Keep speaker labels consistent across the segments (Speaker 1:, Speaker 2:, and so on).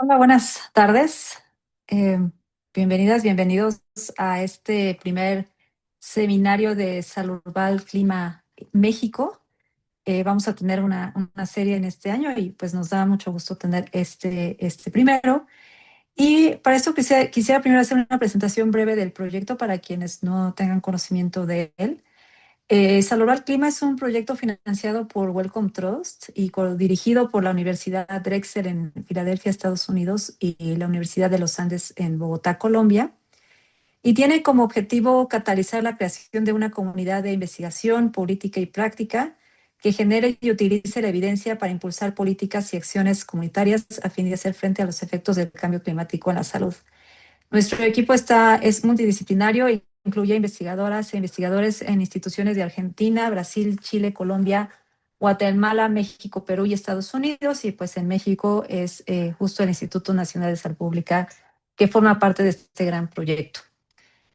Speaker 1: Hola, buenas tardes. Eh, Bienvenidas, bienvenidos a este primer seminario de Salud Global Clima México. Vamos a tener una serie en este año y pues nos da mucho gusto tener este primero. Y para esto quisiera primero hacer una presentación breve del proyecto para quienes no tengan conocimiento de él. Salvar Clima es un proyecto financiado por Wellcome Trust y dirigido por la Universidad Drexel en Filadelfia, Estados Unidos, y la Universidad de los Andes en Bogotá, Colombia. Y tiene como objetivo catalizar la creación de una comunidad de investigación, política y práctica que genere y utilice la evidencia para impulsar políticas y acciones comunitarias a fin de hacer frente a los efectos del cambio climático en la salud. Nuestro equipo es multidisciplinario e incluye investigadoras e investigadores en instituciones de Argentina, Brasil, Chile, Colombia, Guatemala, México, Perú y Estados Unidos. Y pues en México es justo el Instituto Nacional de Salud Pública que forma parte de este gran proyecto.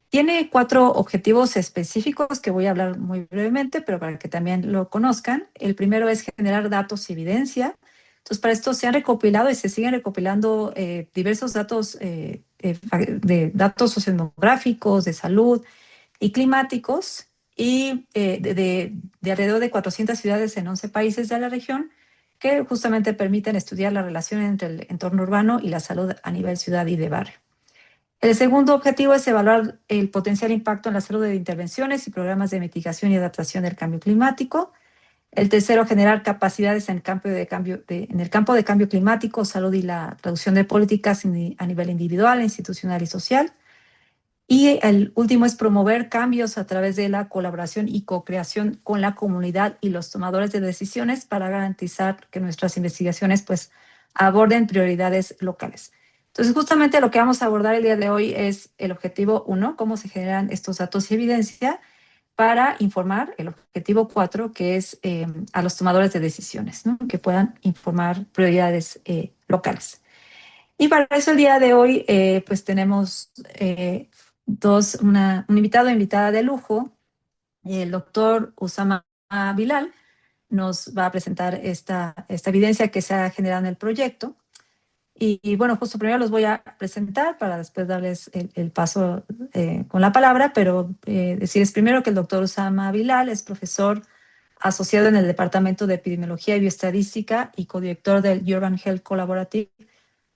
Speaker 1: Tiene 4 objetivos específicos que voy a hablar muy brevemente, pero para que también lo conozcan. El primero es generar datos y evidencia. Entonces, para esto se han recopilado y se siguen recopilando diversos datos de datos sociodemográficos, de salud y climáticos, y de alrededor de 400 ciudades en 11 países de la región, que justamente permiten estudiar la relación entre el entorno urbano y la salud a nivel ciudad y de barrio. El segundo objetivo es evaluar el potencial impacto en la salud de intervenciones y programas de mitigación y adaptación del cambio climático. El tercero, generar capacidades en en el campo de cambio climático, salud y la traducción de políticas a nivel individual, institucional y social. Y el último es promover cambios a través de la colaboración y co-creación con la comunidad y los tomadores de decisiones para garantizar que nuestras investigaciones pues aborden prioridades locales. Entonces, justamente lo que vamos a abordar el día de hoy es el objetivo 1, cómo se generan estos datos y evidencia para informar el objetivo 4, que es a los tomadores de decisiones, ¿no? Que puedan informar prioridades locales. Y para eso el día de hoy, pues tenemos un invitado e invitada de lujo. El doctor Usama Bilal nos va a presentar esta evidencia que se ha generado en el proyecto. Bueno, justo primero los voy a presentar para después darles el paso con la palabra, pero decirles primero que el doctor Usama Bilal es profesor asociado en el Departamento de Epidemiología y Bioestadística y codirector del Urban Health Collaborative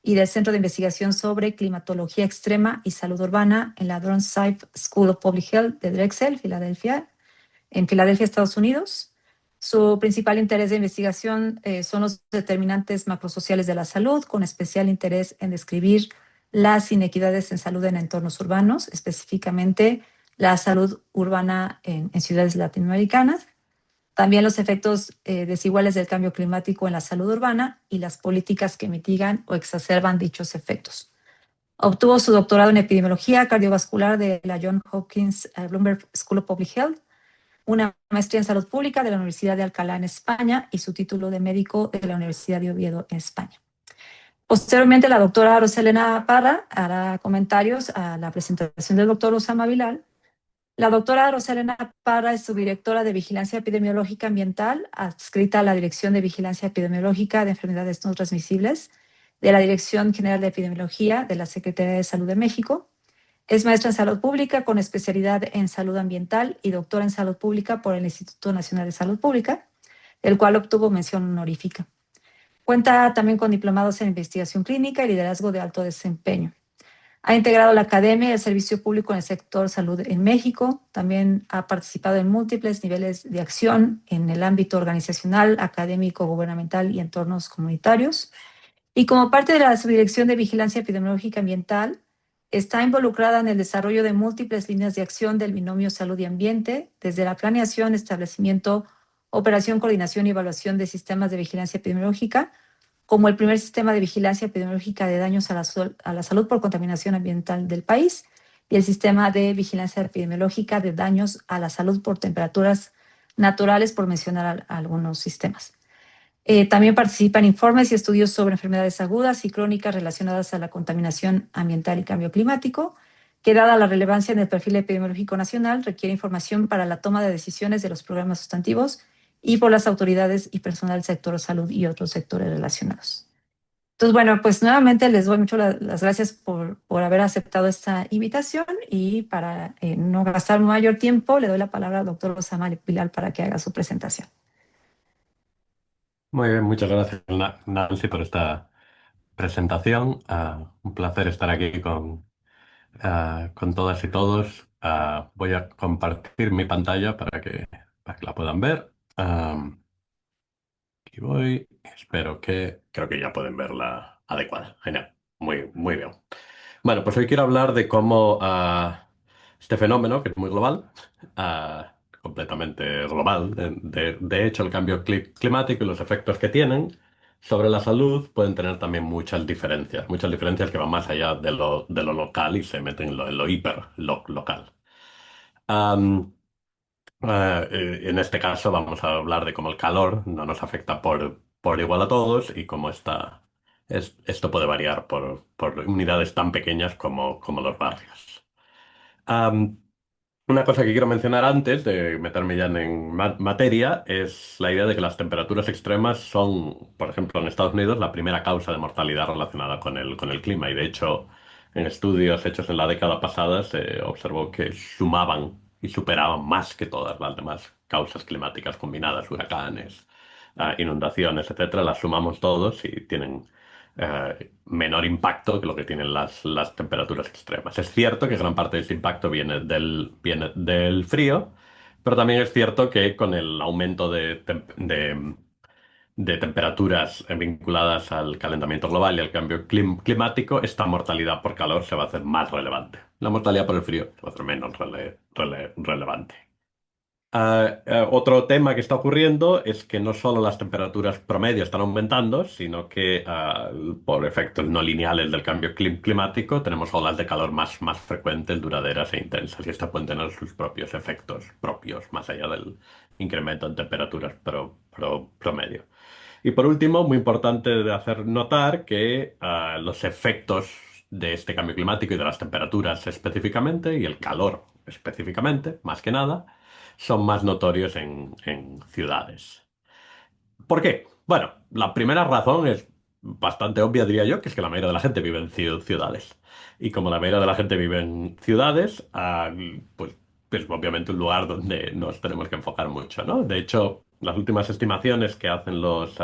Speaker 1: y del Centro de Investigación sobre Climatología Extrema y Salud Urbana en la Dronside School of Public Health de Drexel, Filadelfia, en Filadelfia, Estados Unidos. Su principal interés de investigación son los determinantes macrosociales de la salud, con especial interés en describir las inequidades en salud en entornos urbanos, específicamente la salud urbana en ciudades latinoamericanas. También los efectos desiguales del cambio climático en la salud urbana y las políticas que mitigan o exacerban dichos efectos. Obtuvo su doctorado en epidemiología cardiovascular de la Johns Hopkins Bloomberg School of Public Health, una maestría en salud pública de la Universidad de Alcalá en España y su título de médico de la Universidad de Oviedo en España. Posteriormente, la doctora Roselena Parra hará comentarios a la presentación del doctor Osama Bilal. La doctora Roselena Parra es subdirectora de Vigilancia Epidemiológica Ambiental, adscrita a la Dirección de Vigilancia Epidemiológica de Enfermedades No Transmisibles de la Dirección General de Epidemiología de la Secretaría de Salud de México. Es maestra en Salud Pública con especialidad en Salud Ambiental y doctora en Salud Pública por el Instituto Nacional de Salud Pública, el cual obtuvo mención honorífica. Cuenta también con diplomados en Investigación Clínica y Liderazgo de Alto Desempeño. Ha integrado la academia y el servicio público en el sector salud en México. También ha participado en múltiples niveles de acción en el ámbito organizacional, académico, gubernamental y entornos comunitarios. Y como parte de la Subdirección de Vigilancia Epidemiológica Ambiental, está involucrada en el desarrollo de múltiples líneas de acción del binomio salud y ambiente, desde la planeación, establecimiento, operación, coordinación y evaluación de sistemas de vigilancia epidemiológica, como el primer sistema de vigilancia epidemiológica de daños a la salud por contaminación ambiental del país y el sistema de vigilancia epidemiológica de daños a la salud por temperaturas naturales, por mencionar algunos sistemas. También participa en informes y estudios sobre enfermedades agudas y crónicas relacionadas a la contaminación ambiental y cambio climático, que dada la relevancia en el perfil epidemiológico nacional, requiere información para la toma de decisiones de los programas sustantivos y por las autoridades y personal del sector salud y otros sectores relacionados. Entonces, bueno, pues nuevamente les doy mucho las gracias por haber aceptado esta invitación y para no gastar mayor tiempo, le doy la palabra al doctor Osama Bilal para que haga su presentación.
Speaker 2: Muy bien, muchas gracias, Nancy, por esta presentación. Un placer estar aquí con todas y todos. Voy a compartir mi pantalla para que la puedan ver. Aquí voy. Creo que ya pueden verla adecuada. Genial. Muy bien. Bueno, pues hoy quiero hablar de cómo este fenómeno, que es muy global, completamente global, de hecho, el cambio climático y los efectos que tienen sobre la salud pueden tener también muchas diferencias que van más allá de lo local y se meten en lo hiper local. En este caso vamos a hablar de cómo el calor no nos afecta por igual a todos y cómo esto puede variar por unidades tan pequeñas como los barrios. Am, una cosa que quiero mencionar antes de meterme ya en materia es la idea de que las temperaturas extremas son, por ejemplo, en Estados Unidos, la primera causa de mortalidad relacionada con el clima. Y de hecho, en estudios hechos en la década pasada se observó que sumaban y superaban más que todas las demás causas climáticas combinadas, huracanes, inundaciones, etcétera. Las sumamos todos y tienen menor impacto que lo que tienen las temperaturas extremas. Es cierto que gran parte de ese impacto viene del frío, pero también es cierto que con el aumento de temperaturas vinculadas al calentamiento global y al cambio climático, esta mortalidad por calor se va a hacer más relevante. La mortalidad por el frío se va a hacer menos relevante. Otro tema que está ocurriendo es que no solo las temperaturas promedio están aumentando, sino que por efectos no lineales del cambio climático tenemos olas de calor más frecuentes, duraderas e intensas, y esto pueden tener sus propios efectos propios, más allá del incremento en temperaturas promedio. Y por último, muy importante de hacer notar que los efectos de este cambio climático y de las temperaturas específicamente, y el calor específicamente, más que nada, son más notorios en ciudades. ¿Por qué? Bueno, la primera razón es bastante obvia, diría yo, que es que la mayoría de la gente vive en ciudades. Y como la mayoría de la gente vive en ciudades, pues es obviamente un lugar donde nos tenemos que enfocar mucho, ¿no? De hecho, las últimas estimaciones que hacen los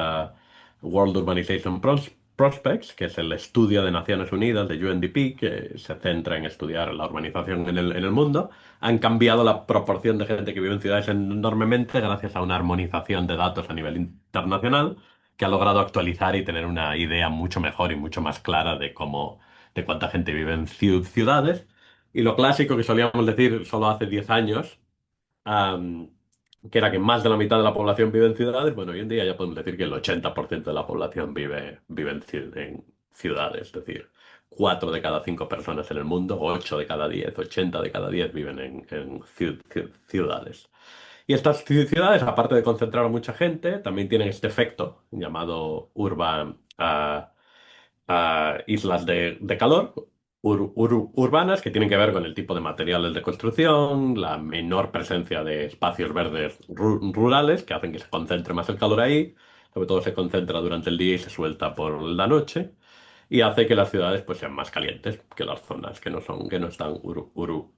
Speaker 2: World Urbanization Prospects, que es el estudio de Naciones Unidas de UNDP, que se centra en estudiar la urbanización en el mundo, han cambiado la proporción de gente que vive en ciudades enormemente gracias a una armonización de datos a nivel internacional que ha logrado actualizar y tener una idea mucho mejor y mucho más clara de cuánta gente vive en ciudades. Y lo clásico que solíamos decir solo hace 10 años, am, que era que más de la mitad de la población vive en ciudades, bueno, hoy en día ya podemos decir que el 80% de la población vive en ciudades, es decir, 4 de cada 5 personas en el mundo, 8 de cada 10, 80 de cada 10 viven en ciudades. Y estas ciudades, aparte de concentrar a mucha gente, también tienen este efecto llamado islas de calor urbanas que tienen que ver con el tipo de materiales de construcción, la menor presencia de espacios verdes rurales que hacen que se concentre más el calor ahí, sobre todo se concentra durante el día y se suelta por la noche. Y hace que las ciudades pues sean más calientes que las zonas que no están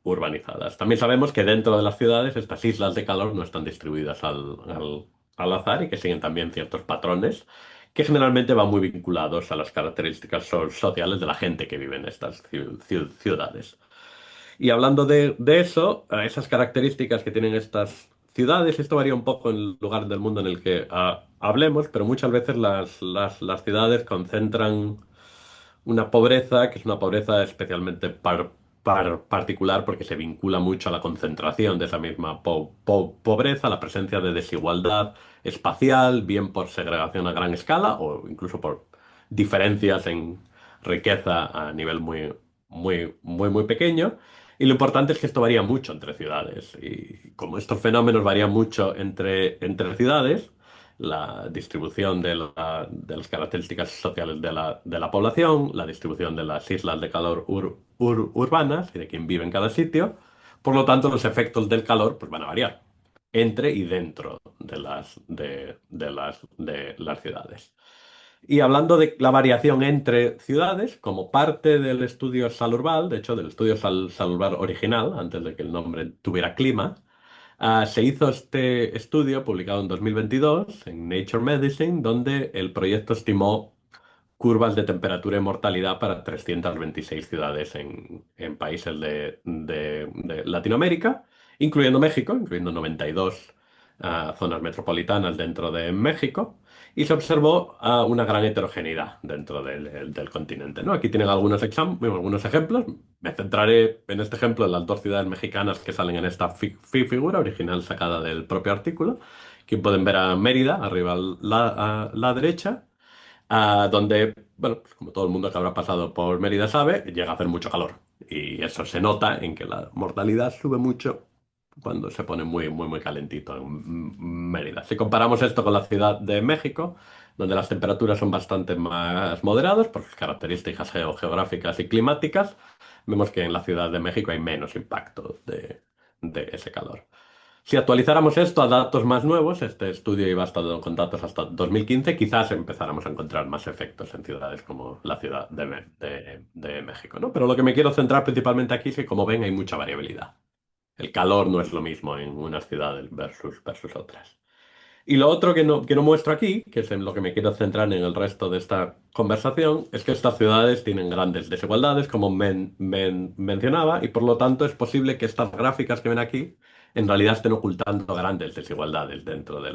Speaker 2: urbanizadas. También sabemos que dentro de las ciudades estas islas de calor no están distribuidas al azar y que siguen también ciertos patrones que generalmente van muy vinculados a las características sociales de la gente que vive en estas ciudades. Y hablando de eso, esas características que tienen estas ciudades, esto varía un poco en el lugar del mundo en el que hablemos, pero muchas veces las ciudades concentran una pobreza que es una pobreza especialmente particular porque se vincula mucho a la concentración de esa misma pobreza, la presencia de desigualdad espacial, bien por segregación a gran escala o incluso por diferencias en riqueza a nivel muy pequeño. Y lo importante es que esto varía mucho entre ciudades. Y como estos fenómenos varían mucho entre ciudades, la distribución de las características sociales de la población, la distribución de las islas de calor urbanas y de quién vive en cada sitio. Por lo tanto, los efectos del calor pues, van a variar entre y dentro de las ciudades. Y hablando de la variación entre ciudades, como parte del estudio Salurbal, de hecho del estudio Salurbal original, antes de que el nombre tuviera clima, se hizo este estudio publicado en 2022 en Nature Medicine, donde el proyecto estimó curvas de temperatura y mortalidad para 326 ciudades en países de Latinoamérica, incluyendo México, incluyendo 92 zonas metropolitanas dentro de México, y se observó una gran heterogeneidad dentro del continente, ¿no? Aquí tienen algunos ejemplos. Me centraré en este ejemplo en las dos ciudades mexicanas que salen en esta figura original sacada del propio artículo. Aquí pueden ver a Mérida, arriba a la derecha, donde, bueno, pues como todo el mundo que habrá pasado por Mérida sabe, llega a hacer mucho calor. Y eso se nota en que la mortalidad sube mucho cuando se pone muy, muy, muy calentito en Mérida. Si comparamos esto con la Ciudad de México, donde las temperaturas son bastante más moderadas por sus características geográficas y climáticas, vemos que en la Ciudad de México hay menos impacto de ese calor. Si actualizáramos esto a datos más nuevos, este estudio iba con datos hasta 2015, quizás empezáramos a encontrar más efectos en ciudades como la Ciudad de México, ¿no? Pero lo que me quiero centrar principalmente aquí es que, como ven, hay mucha variabilidad. El calor no es lo mismo en unas ciudades versus otras. Y lo otro que no muestro aquí, que es en lo que me quiero centrar en el resto de esta conversación, es que estas ciudades tienen grandes desigualdades, como mencionaba, y por lo tanto es posible que estas gráficas que ven aquí en realidad estén ocultando grandes desigualdades dentro de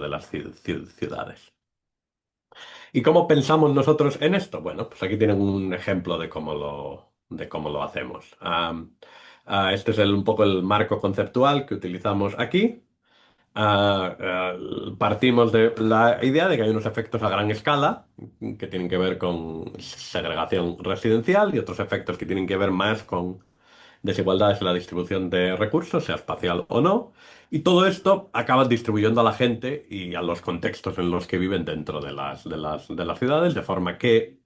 Speaker 2: las ciudades. ¿Y cómo pensamos nosotros en esto? Bueno, pues aquí tienen un ejemplo de cómo lo hacemos. Este es un poco el marco conceptual que utilizamos aquí. Partimos de la idea de que hay unos efectos a gran escala que tienen que ver con segregación residencial y otros efectos que tienen que ver más con desigualdades en la distribución de recursos, sea espacial o no. Y todo esto acaba distribuyendo a la gente y a los contextos en los que viven dentro de las ciudades, de forma que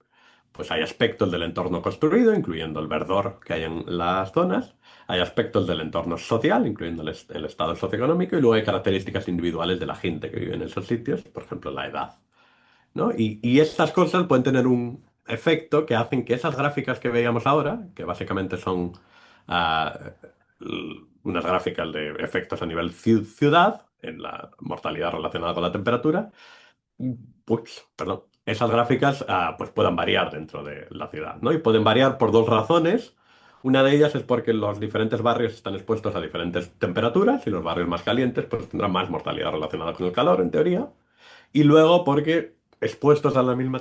Speaker 2: pues hay aspectos del entorno construido, incluyendo el verdor que hay en las zonas, hay aspectos del entorno social, incluyendo el estado socioeconómico, y luego hay características individuales de la gente que vive en esos sitios, por ejemplo, la edad, ¿no? Y estas cosas pueden tener un efecto que hacen que esas gráficas que veíamos ahora, que básicamente son ah, unas gráficas de efectos a nivel ciudad, en la mortalidad relacionada con la temperatura, pues, perdón, esas gráficas pues puedan variar dentro de la ciudad, ¿no? Y pueden variar por dos razones. Una de ellas es porque los diferentes barrios están expuestos a diferentes temperaturas y los barrios más calientes pues tendrán más mortalidad relacionada con el calor, en teoría. Y luego porque expuestos a la misma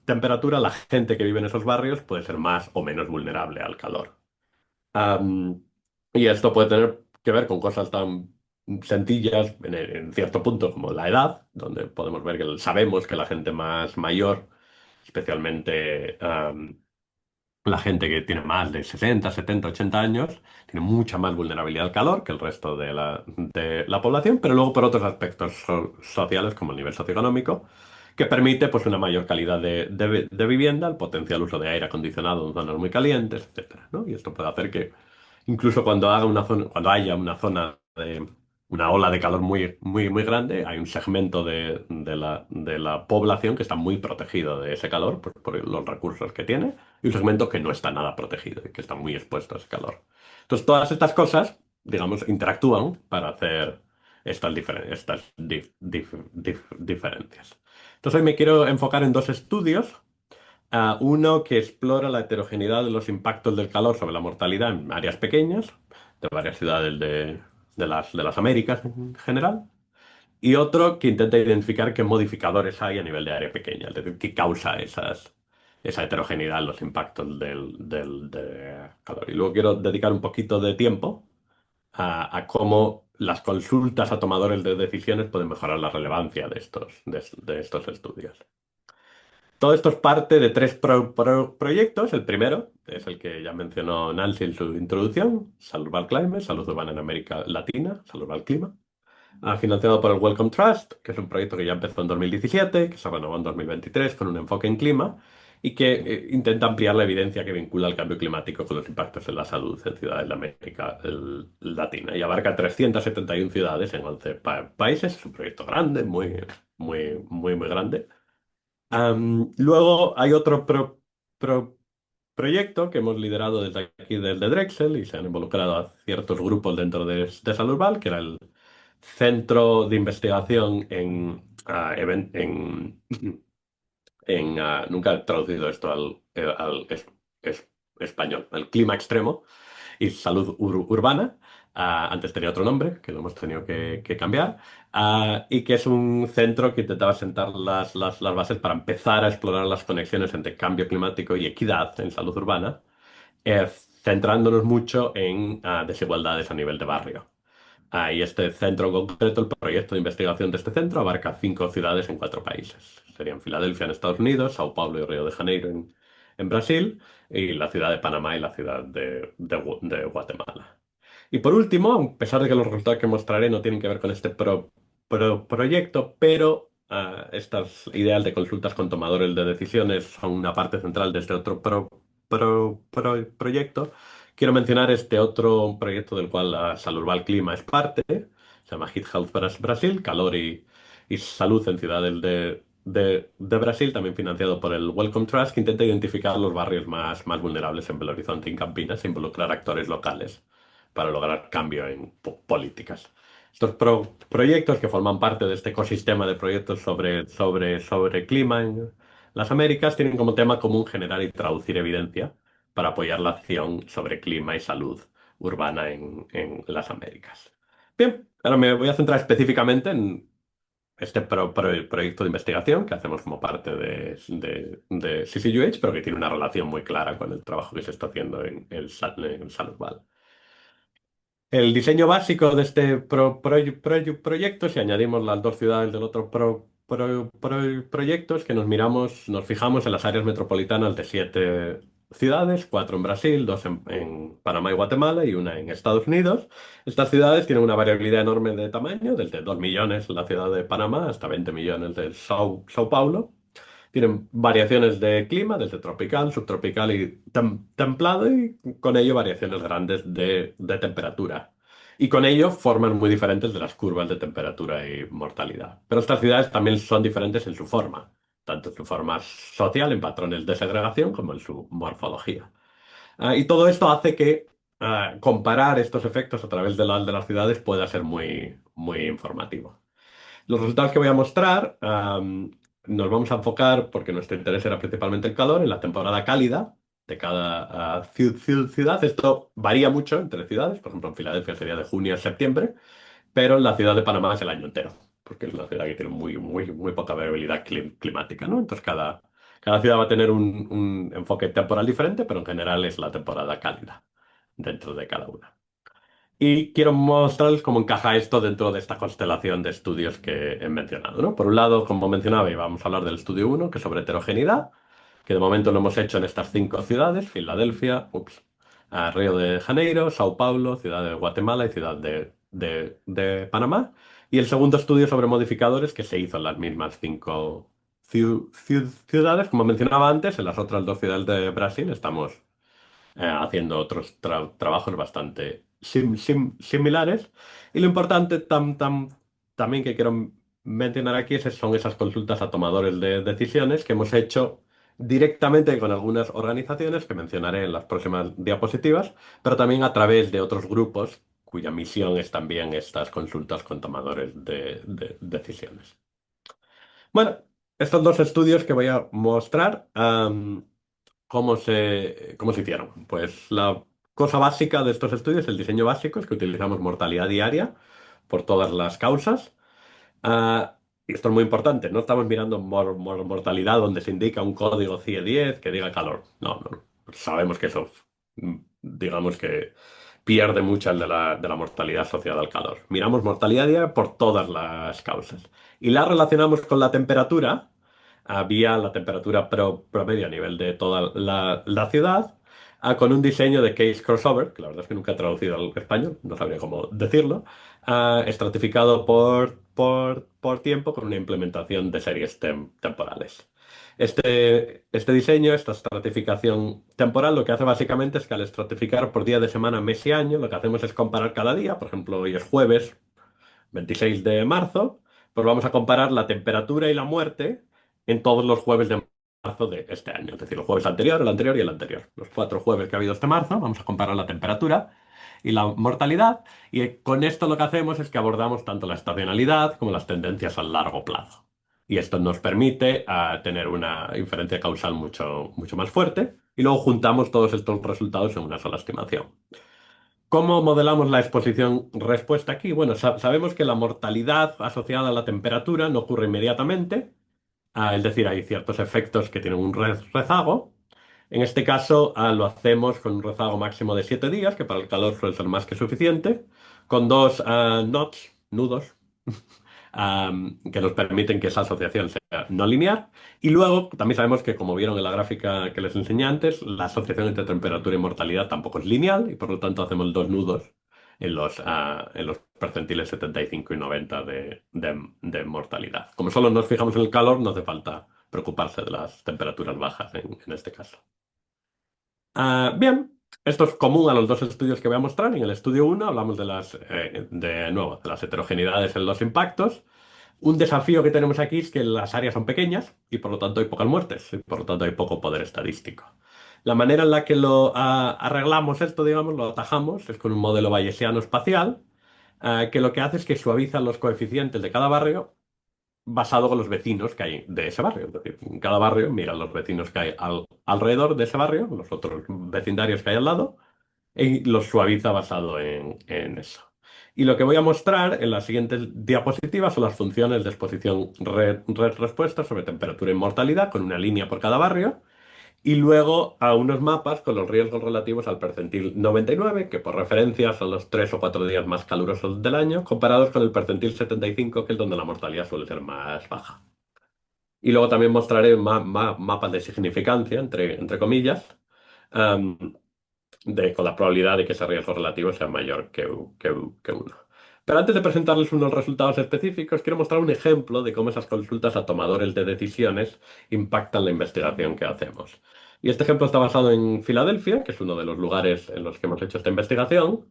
Speaker 2: temperatura, la gente que vive en esos barrios puede ser más o menos vulnerable al calor. Am, y esto puede tener que ver con cosas tan sencillas en cierto punto como la edad, donde podemos ver que sabemos que la gente más mayor, especialmente la gente que tiene más de 60, 70, 80 años, tiene mucha más vulnerabilidad al calor que el resto de la población, pero luego por otros aspectos sociales como el nivel socioeconómico, que permite pues una mayor calidad de vivienda, el potencial uso de aire acondicionado en zonas muy calientes, etcétera, ¿no? Y esto puede hacer que incluso cuando haya una ola de calor muy, muy, muy grande, hay un segmento de la población que está muy protegido de ese calor por los recursos que tiene y un segmento que no está nada protegido y que está muy expuesto a ese calor. Entonces, todas estas cosas, digamos, interactúan para hacer estas diferencias. Entonces, hoy me quiero enfocar en dos estudios. Uno que explora la heterogeneidad de los impactos del calor sobre la mortalidad en áreas pequeñas, de varias ciudades de las Américas en general. Y otro que intenta identificar qué modificadores hay a nivel de área pequeña, es decir, qué causa esa heterogeneidad en los impactos del calor. Y luego quiero dedicar un poquito de tiempo a cómo las consultas a tomadores de decisiones pueden mejorar la relevancia de estos estudios. Todo esto es parte de tres proyectos. El primero es el que ya mencionó Nancy en su introducción, Salud Urban Climate, Salud Urbana en América Latina, Salud Urban Clima, financiado por el Wellcome Trust, que es un proyecto que ya empezó en 2017, que se renovó en 2023 con un enfoque en clima y que intenta ampliar la evidencia que vincula el cambio climático con los impactos en la salud en ciudades de América Latina y abarca 371 ciudades en 11 países. Es un proyecto grande, muy, muy, muy, muy grande. Luego hay otro pro- proyecto que hemos liderado desde aquí, desde Drexel, y se han involucrado a ciertos grupos dentro de Saludval, que era el Centro de Investigación nunca he traducido esto al español, el clima extremo y salud urbana. Antes tenía otro nombre, que lo hemos tenido que cambiar. Y que es un centro que intentaba sentar las bases para empezar a explorar las conexiones entre cambio climático y equidad en salud urbana, eh, centrándonos mucho en desigualdades a nivel de barrio. Y este centro en concreto, el proyecto de investigación de este centro, abarca 5 ciudades en 4 países. Serían Filadelfia en Estados Unidos, Sao Paulo y Río de Janeiro en Brasil, y la ciudad de Panamá y la ciudad de Guatemala. Y por último, a pesar de que los resultados que mostraré no tienen que ver con este proyecto, pero estas ideas de consultas con tomadores de decisiones son una parte central de este otro proyecto. Quiero mencionar este otro proyecto del cual la Salurval Clima es parte. Se llama Heat Health Brasil, calor y salud en ciudades de Brasil, también financiado por el Wellcome Trust, que intenta identificar los barrios más vulnerables en Belo Horizonte y en Campinas e involucrar actores locales para lograr cambio en políticas. Estos proyectos que forman parte de este ecosistema de proyectos sobre clima en las Américas tienen como tema común generar y traducir evidencia para apoyar la acción sobre clima y salud urbana en las Américas. Bien, ahora me voy a centrar específicamente en este proyecto de investigación que hacemos como parte de CCUH, pero que tiene una relación muy clara con el trabajo que se está haciendo en Salud. El diseño básico de este proyecto, si añadimos las 2 ciudades del otro proyecto, es que nos fijamos en las áreas metropolitanas de 7 ciudades, 4 en Brasil, 2 en Panamá y Guatemala y una en Estados Unidos. Estas ciudades tienen una variabilidad enorme de tamaño, desde 2 millones la ciudad de Panamá hasta 20 millones de Sao Paulo. Tienen variaciones de clima, desde tropical, subtropical y templado, y con ello variaciones grandes de temperatura. Y con ello formas muy diferentes de las curvas de temperatura y mortalidad. Pero estas ciudades también son diferentes en su forma, tanto en su forma social, en patrones de segregación, como en su morfología. Y todo esto hace que comparar estos efectos a través de las ciudades pueda ser muy, muy informativo. Los resultados que voy a mostrar, nos vamos a enfocar, porque nuestro interés era principalmente el calor, en la temporada cálida de cada ciudad. Esto varía mucho entre ciudades. Por ejemplo, en Filadelfia sería de junio a septiembre, pero en la ciudad de Panamá es el año entero, porque es una ciudad que tiene muy, muy, muy poca variabilidad climática, ¿no? Entonces, cada ciudad va a tener un enfoque temporal diferente, pero en general es la temporada cálida dentro de cada una. Y quiero mostrarles cómo encaja esto dentro de esta constelación de estudios que he mencionado, ¿no? Por un lado, como mencionaba, y vamos a hablar del estudio uno, que es sobre heterogeneidad, que de momento lo hemos hecho en estas 5 ciudades: Filadelfia, Río de Janeiro, Sao Paulo, Ciudad de Guatemala y Ciudad de Panamá. Y el segundo estudio sobre modificadores, que se hizo en las mismas 5 ciudades. Como mencionaba antes, en las otras 2 ciudades de Brasil estamos haciendo otros trabajos bastante similares. Y lo importante también que quiero mencionar aquí son esas consultas a tomadores de decisiones que hemos hecho directamente con algunas organizaciones que mencionaré en las próximas diapositivas, pero también a través de otros grupos cuya misión es también estas consultas con tomadores de decisiones. Bueno, estos 2 estudios que voy a mostrar. ¿Cómo se hicieron? Pues la cosa básica de estos estudios, el diseño básico, es que utilizamos mortalidad diaria por todas las causas. Y esto es muy importante, no estamos mirando mortalidad donde se indica un código CIE-10 que diga calor. No, no, no. Sabemos que eso, digamos que pierde mucha de la mortalidad asociada al calor. Miramos mortalidad diaria por todas las causas. Y la relacionamos con la temperatura. Había la temperatura promedio a nivel de toda la ciudad, con un diseño de case crossover, que la verdad es que nunca he traducido al español, no sabría cómo decirlo, estratificado por tiempo con una implementación de series temporales. Este diseño, esta estratificación temporal, lo que hace básicamente es que al estratificar por día de semana, mes y año, lo que hacemos es comparar cada día. Por ejemplo, hoy es jueves 26 de marzo, pues vamos a comparar la temperatura y la muerte en todos los jueves de marzo de este año. Es decir, el jueves anterior, el anterior y el anterior. Los 4 jueves que ha habido este marzo, vamos a comparar la temperatura y la mortalidad. Y con esto lo que hacemos es que abordamos tanto la estacionalidad como las tendencias a largo plazo. Y esto nos permite tener una inferencia causal mucho, mucho más fuerte. Y luego juntamos todos estos resultados en una sola estimación. ¿Cómo modelamos la exposición-respuesta aquí? Bueno, sabemos que la mortalidad asociada a la temperatura no ocurre inmediatamente, es decir, hay ciertos efectos que tienen un rezago. En este caso, lo hacemos con un rezago máximo de 7 días, que para el calor suele ser más que suficiente, con dos knots, nudos, que nos permiten que esa asociación sea no lineal. Y luego también sabemos que, como vieron en la gráfica que les enseñé antes, la asociación entre temperatura y mortalidad tampoco es lineal y por lo tanto hacemos dos nudos en los percentiles 75 y 90 de mortalidad. Como solo nos fijamos en el calor, no hace falta preocuparse de las temperaturas bajas en este caso. Bien, esto es común a los dos estudios que voy a mostrar. En el estudio uno hablamos de nuevo, de las heterogeneidades en los impactos. Un desafío que tenemos aquí es que las áreas son pequeñas y por lo tanto hay pocas muertes y por lo tanto hay poco poder estadístico. La manera en la que lo arreglamos esto, digamos, lo atajamos, es con un modelo bayesiano espacial, que lo que hace es que suaviza los coeficientes de cada barrio basado con los vecinos que hay de ese barrio. Es decir, en cada barrio mira los vecinos que hay alrededor de ese barrio, los otros vecindarios que hay al lado, y los suaviza basado en eso. Y lo que voy a mostrar en las siguientes diapositivas son las funciones de exposición red-respuesta sobre temperatura y mortalidad, con una línea por cada barrio, y luego a unos mapas con los riesgos relativos al percentil 99, que por referencia son los 3 o 4 días más calurosos del año, comparados con el percentil 75, que es donde la mortalidad suele ser más baja. Y luego también mostraré mapas de significancia, entre comillas, am, con la probabilidad de que ese riesgo relativo sea mayor que uno. Pero antes de presentarles unos resultados específicos, quiero mostrar un ejemplo de cómo esas consultas a tomadores de decisiones impactan la investigación que hacemos. Y este ejemplo está basado en Filadelfia, que es uno de los lugares en los que hemos hecho esta investigación,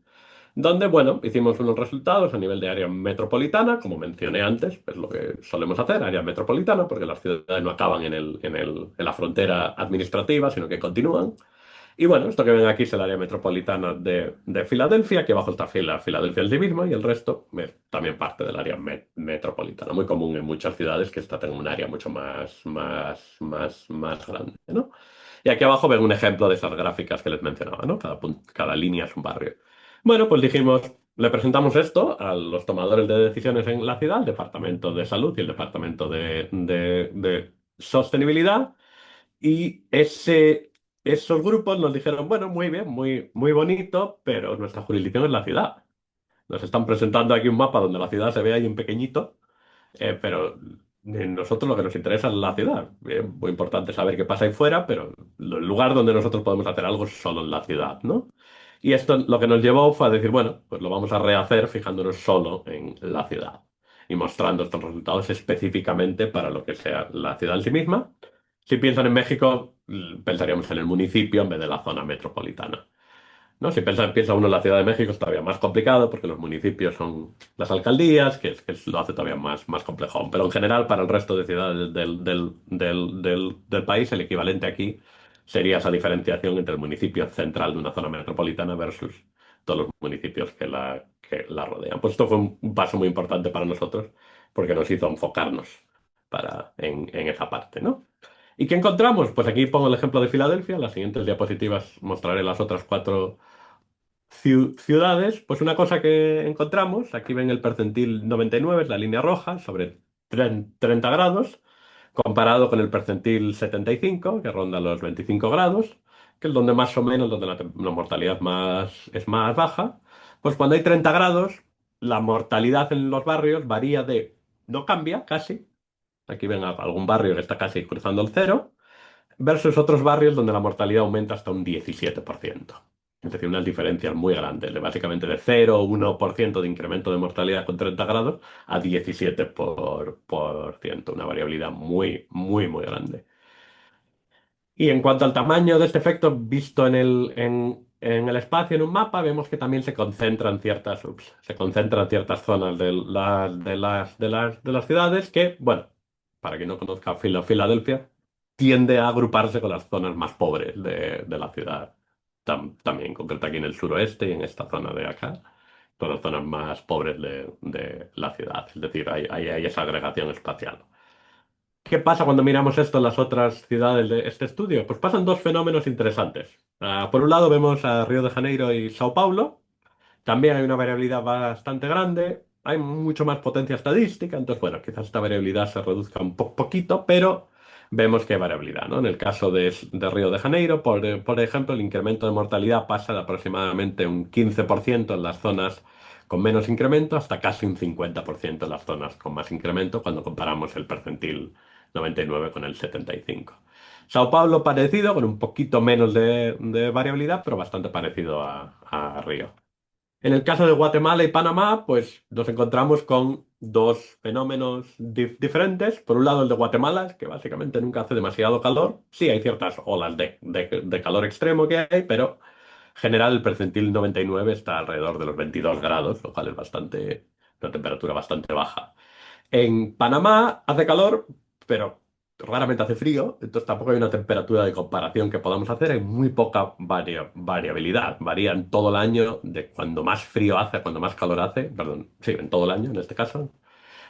Speaker 2: donde, bueno, hicimos unos resultados a nivel de área metropolitana, como mencioné antes, es lo que solemos hacer, área metropolitana, porque las ciudades no acaban en la frontera administrativa, sino que continúan. Y bueno, esto que ven aquí es el área metropolitana de Filadelfia, que abajo está Filadelfia en sí misma y el resto es también parte del área metropolitana. Muy común en muchas ciudades que esta tenga un área mucho más grande, ¿no? Y aquí abajo ven un ejemplo de esas gráficas que les mencionaba, ¿no? Cada línea es un barrio. Bueno, pues dijimos, le presentamos esto a los tomadores de decisiones en la ciudad, el Departamento de Salud y el Departamento de Sostenibilidad. Y esos grupos nos dijeron, bueno, muy bien, muy, muy bonito, pero nuestra jurisdicción es la ciudad. Nos están presentando aquí un mapa donde la ciudad se ve ahí en pequeñito, pero nosotros lo que nos interesa es la ciudad. Muy importante saber qué pasa ahí fuera, pero el lugar donde nosotros podemos hacer algo es solo en la ciudad, ¿no? Y esto lo que nos llevó fue a decir, bueno, pues lo vamos a rehacer fijándonos solo en la ciudad y mostrando estos resultados específicamente para lo que sea la ciudad en sí misma. Si piensan en México, pensaríamos en el municipio en vez de la zona metropolitana. ¿No? Si piensa uno en la Ciudad de México es todavía más complicado porque los municipios son las alcaldías, que lo hace todavía más complejo. Pero en general, para el resto de ciudades del país, el equivalente aquí sería esa diferenciación entre el municipio central de una zona metropolitana versus todos los municipios que la rodean. Pues esto fue un paso muy importante para nosotros porque nos hizo enfocarnos en esa parte, ¿no? ¿Y qué encontramos? Pues aquí pongo el ejemplo de Filadelfia. En las siguientes diapositivas mostraré las otras 4 ciudades. Pues una cosa que encontramos, aquí ven el percentil 99, es la línea roja, sobre 30 grados, comparado con el percentil 75, que ronda los 25 grados, que es donde más o menos, donde la mortalidad es más baja. Pues cuando hay 30 grados, la mortalidad en los barrios varía no cambia casi. Aquí ven algún barrio que está casi cruzando el cero, versus otros barrios donde la mortalidad aumenta hasta un 17%. Es decir, unas diferencias muy grandes, básicamente de 0,1% de incremento de mortalidad con 30 grados a 17%, una variabilidad muy, muy, muy grande. Y en cuanto al tamaño de este efecto visto en el espacio, en un mapa, vemos que también se concentran ciertas zonas de las ciudades que, bueno, para quien no conozca Filadelfia, tiende a agruparse con las zonas más pobres de la ciudad. También, concreta aquí en el suroeste y en esta zona de acá, son las zonas más pobres de la ciudad. Es decir, hay esa agregación espacial. ¿Qué pasa cuando miramos esto en las otras ciudades de este estudio? Pues pasan dos fenómenos interesantes. Por un lado vemos a Río de Janeiro y Sao Paulo. También hay una variabilidad bastante grande, hay mucho más potencia estadística, entonces, bueno, quizás esta variabilidad se reduzca un poquito, pero vemos que hay variabilidad, ¿no? En el caso de Río de Janeiro, por ejemplo, el incremento de mortalidad pasa de aproximadamente un 15% en las zonas con menos incremento hasta casi un 50% en las zonas con más incremento cuando comparamos el percentil 99 con el 75. Sao Paulo parecido, con un poquito menos de variabilidad, pero bastante parecido a Río. En el caso de Guatemala y Panamá, pues nos encontramos con dos fenómenos diferentes. Por un lado, el de Guatemala, es que básicamente nunca hace demasiado calor. Sí, hay ciertas olas de calor extremo que hay, pero en general el percentil 99 está alrededor de los 22 grados, lo cual es una temperatura bastante baja. En Panamá hace calor, pero raramente hace frío, entonces tampoco hay una temperatura de comparación que podamos hacer. Hay muy poca variabilidad. Varía en todo el año, de cuando más frío hace a cuando más calor hace. Perdón, sí, en todo el año en este caso.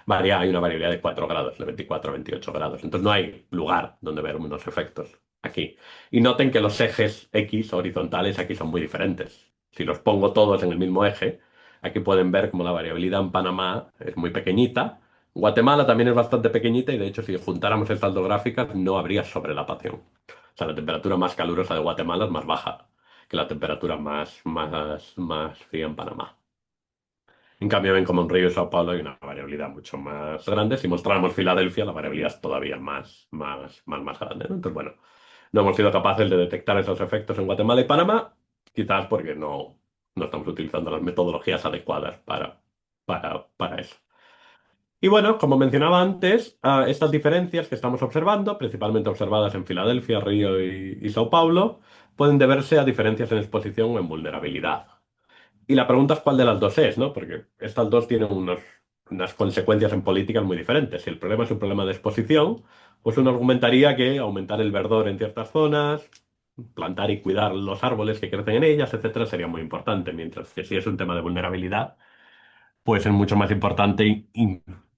Speaker 2: Hay una variabilidad de 4 grados, de 24 a 28 grados. Entonces no hay lugar donde ver unos efectos aquí. Y noten que los ejes X horizontales aquí son muy diferentes. Si los pongo todos en el mismo eje, aquí pueden ver como la variabilidad en Panamá es muy pequeñita. Guatemala también es bastante pequeñita y de hecho si juntáramos estas dos gráficas no habría sobrelapación. O sea, la temperatura más calurosa de Guatemala es más baja que la temperatura más fría en Panamá. En cambio, ven como en Río y Sao Paulo hay una variabilidad mucho más grande. Si mostráramos Filadelfia, la variabilidad es todavía más grande, ¿no? Entonces, bueno, no hemos sido capaces de detectar esos efectos en Guatemala y Panamá, quizás porque no estamos utilizando las metodologías adecuadas para eso. Y bueno, como mencionaba antes, estas diferencias que estamos observando, principalmente observadas en Filadelfia, Río y Sao Paulo, pueden deberse a diferencias en exposición o en vulnerabilidad. Y la pregunta es cuál de las dos es, ¿no? Porque estas dos tienen unas consecuencias en políticas muy diferentes. Si el problema es un problema de exposición, pues uno argumentaría que aumentar el verdor en ciertas zonas, plantar y cuidar los árboles que crecen en ellas, etcétera, sería muy importante. Mientras que si es un tema de vulnerabilidad, pues es mucho más importante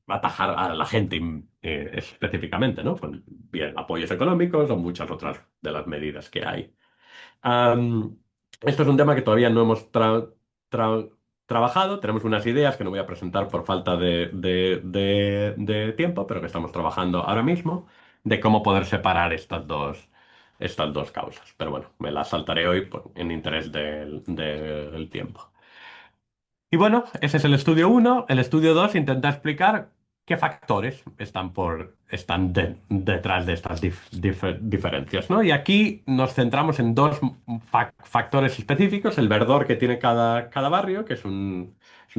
Speaker 2: atajar a la gente específicamente, ¿no? Con bien apoyos económicos o muchas otras de las medidas que hay. Am, Esto es un tema que todavía no hemos tra- trabajado. Tenemos unas ideas que no voy a presentar por falta de tiempo, pero que estamos trabajando ahora mismo, de cómo poder separar estas dos causas. Pero bueno, me las saltaré hoy en interés del tiempo. Y bueno, ese es el estudio uno. El estudio 2 intenta explicar qué factores están detrás de estas diferencias, ¿no? Y aquí nos centramos en dos factores específicos, el verdor que tiene cada barrio, que es una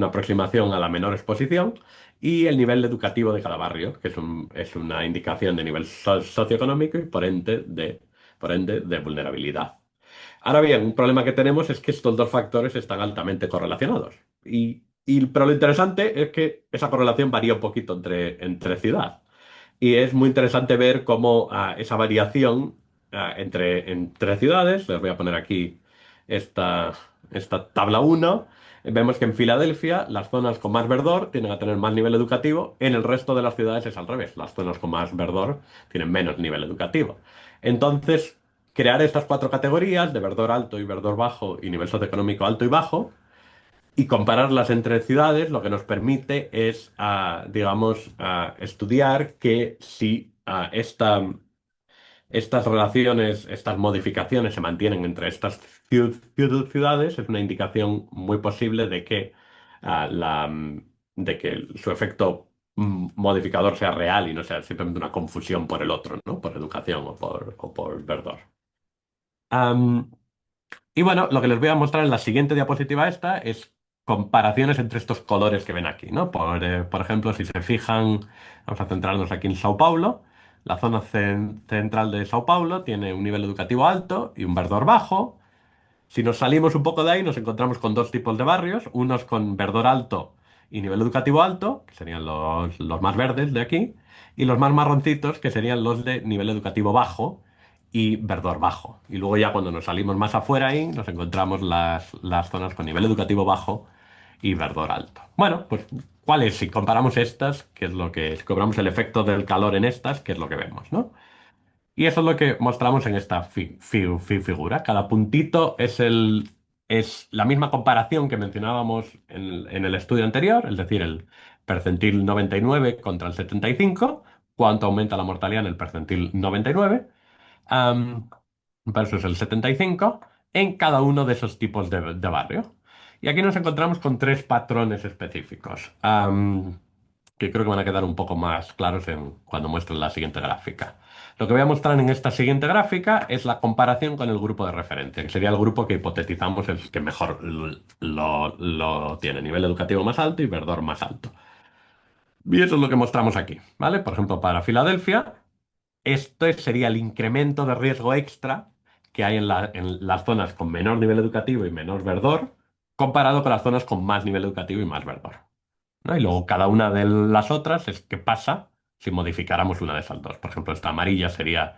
Speaker 2: aproximación a la menor exposición, y el nivel educativo de cada barrio, que es una indicación de nivel socioeconómico y por ende de vulnerabilidad. Ahora bien, un problema que tenemos es que estos dos factores están altamente correlacionados. Pero lo interesante es que esa correlación varía un poquito entre ciudad. Y es muy interesante ver cómo esa variación entre ciudades, les voy a poner aquí esta, esta tabla uno. Vemos que en Filadelfia las zonas con más verdor tienden a tener más nivel educativo, en el resto de las ciudades es al revés, las zonas con más verdor tienen menos nivel educativo. Entonces, crear estas cuatro categorías de verdor alto y verdor bajo y nivel socioeconómico alto y bajo y compararlas entre ciudades, lo que nos permite es, digamos, estudiar que si estas relaciones, estas modificaciones se mantienen entre estas ciudades, es una indicación muy posible ah, la, de que su efecto modificador sea real y no sea simplemente una confusión por el otro, ¿no? Por educación o por verdor. Am, y bueno, lo que les voy a mostrar en la siguiente diapositiva esta es comparaciones entre estos colores que ven aquí, ¿no? Por ejemplo, si se fijan, vamos a centrarnos aquí en Sao Paulo. La zona central de Sao Paulo tiene un nivel educativo alto y un verdor bajo. Si nos salimos un poco de ahí, nos encontramos con dos tipos de barrios, unos con verdor alto y nivel educativo alto, que serían los más verdes de aquí, y los más marroncitos, que serían los de nivel educativo bajo y verdor bajo. Y luego ya cuando nos salimos más afuera ahí, nos encontramos las zonas con nivel educativo bajo y verdor alto. Bueno, pues ¿cuál es? Si comparamos estas, ¿qué es lo que, si comparamos el efecto del calor en estas, qué es lo que vemos, ¿no? Y eso es lo que mostramos en esta figura. Cada puntito es la misma comparación que mencionábamos en el estudio anterior, es decir, el percentil 99 contra el 75, cuánto aumenta la mortalidad en el percentil 99 am, versus el 75 en cada uno de esos tipos de barrio. Y aquí nos encontramos con tres patrones específicos, que creo que van a quedar un poco más claros cuando muestre la siguiente gráfica. Lo que voy a mostrar en esta siguiente gráfica es la comparación con el grupo de referencia, que sería el grupo que hipotetizamos el que mejor lo tiene, nivel educativo más alto y verdor más alto. Y eso es lo que mostramos aquí, ¿vale? Por ejemplo, para Filadelfia. Esto sería el incremento de riesgo extra que hay en las zonas con menor nivel educativo y menor verdor, comparado con las zonas con más nivel educativo y más verdor, ¿no? Y luego cada una de las otras es qué pasa si modificáramos una de esas dos. Por ejemplo, esta amarilla sería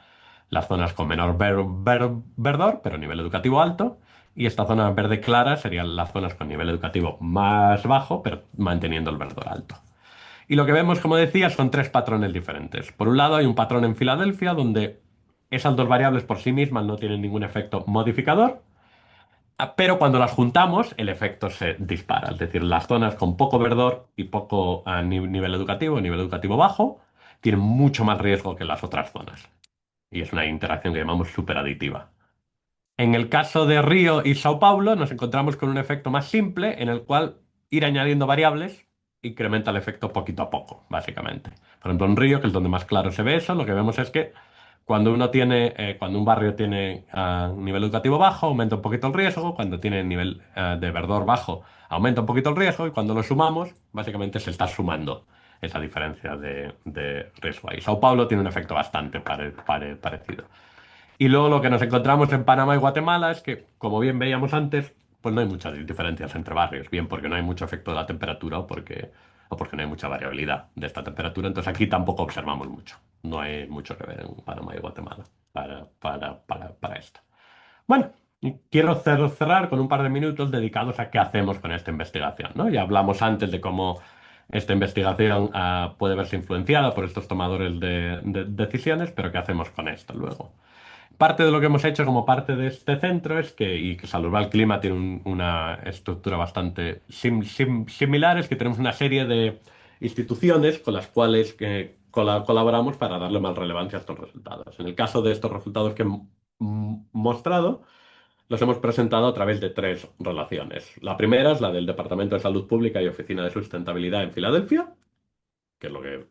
Speaker 2: las zonas con menor verdor, pero nivel educativo alto, y esta zona verde clara serían las zonas con nivel educativo más bajo, pero manteniendo el verdor alto. Y lo que vemos, como decía, son tres patrones diferentes. Por un lado, hay un patrón en Filadelfia donde esas dos variables por sí mismas no tienen ningún efecto modificador, pero cuando las juntamos, el efecto se dispara. Es decir, las zonas con poco verdor y poco nivel educativo bajo, tienen mucho más riesgo que las otras zonas. Y es una interacción que llamamos superaditiva. En el caso de Río y Sao Paulo, nos encontramos con un efecto más simple en el cual ir añadiendo variables incrementa el efecto poquito a poco, básicamente. Por ejemplo, en Río, que es donde más claro se ve eso, lo que vemos es que cuando un barrio tiene nivel educativo bajo, aumenta un poquito el riesgo, cuando tiene nivel de verdor bajo, aumenta un poquito el riesgo, y cuando lo sumamos, básicamente se está sumando esa diferencia de riesgo ahí. Sao Paulo tiene un efecto bastante parecido. Y luego lo que nos encontramos en Panamá y Guatemala es que, como bien veíamos antes, pues no hay muchas diferencias entre barrios, bien porque no hay mucho efecto de la temperatura o porque no hay mucha variabilidad de esta temperatura. Entonces aquí tampoco observamos mucho. No hay mucho que ver en Panamá y Guatemala para esto. Bueno, y quiero cerrar con un par de minutos dedicados a qué hacemos con esta investigación, ¿no? Ya hablamos antes de cómo esta investigación puede verse influenciada por estos tomadores de decisiones, pero ¿qué hacemos con esto luego? Parte de lo que hemos hecho como parte de este centro es que Salurval Clima tiene una estructura bastante similar, es que tenemos una serie de instituciones con las cuales colaboramos para darle más relevancia a estos resultados. En el caso de estos resultados que he mostrado, los hemos presentado a través de tres relaciones. La primera es la del Departamento de Salud Pública y Oficina de Sustentabilidad en Filadelfia, que es lo que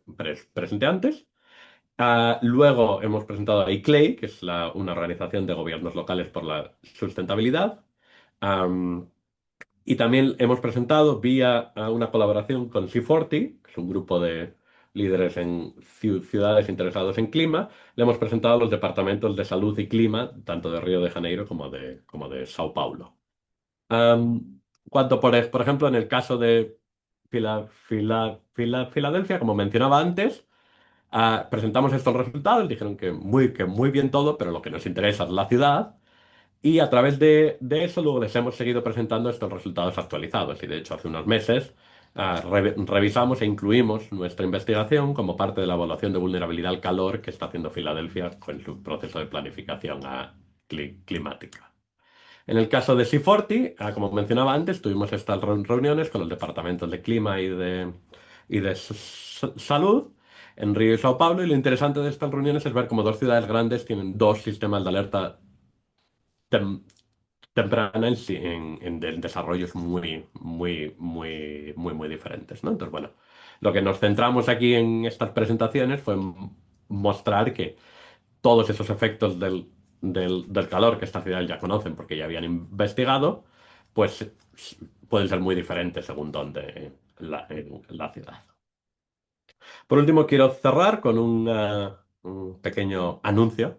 Speaker 2: presenté antes. Luego hemos presentado a ICLEI, que es una organización de gobiernos locales por la sustentabilidad. Am, y también hemos presentado vía una colaboración con C40, que es un grupo de líderes en ciudades interesados en clima. Le hemos presentado a los departamentos de salud y clima, tanto de Río de Janeiro como de Sao Paulo. Por ejemplo, en el caso de Filadelfia, como mencionaba antes, presentamos estos resultados, dijeron que muy bien todo, pero lo que nos interesa es la ciudad. Y a través de eso luego les hemos seguido presentando estos resultados actualizados. Y de hecho hace unos meses revisamos e incluimos nuestra investigación como parte de la evaluación de vulnerabilidad al calor que está haciendo Filadelfia con su proceso de planificación climática. En el caso de C40, como mencionaba antes, tuvimos estas reuniones con los departamentos de clima y de salud en Río y Sao Paulo. Y lo interesante de estas reuniones es ver cómo dos ciudades grandes tienen dos sistemas de alerta tem- temprana en desarrollos muy, muy, muy, muy, muy diferentes, ¿no? Entonces, bueno, lo que nos centramos aquí en estas presentaciones fue mostrar que todos esos efectos del calor que estas ciudades ya conocen porque ya habían investigado, pues pueden ser muy diferentes según dónde en la ciudad. Por último, quiero cerrar con un pequeño anuncio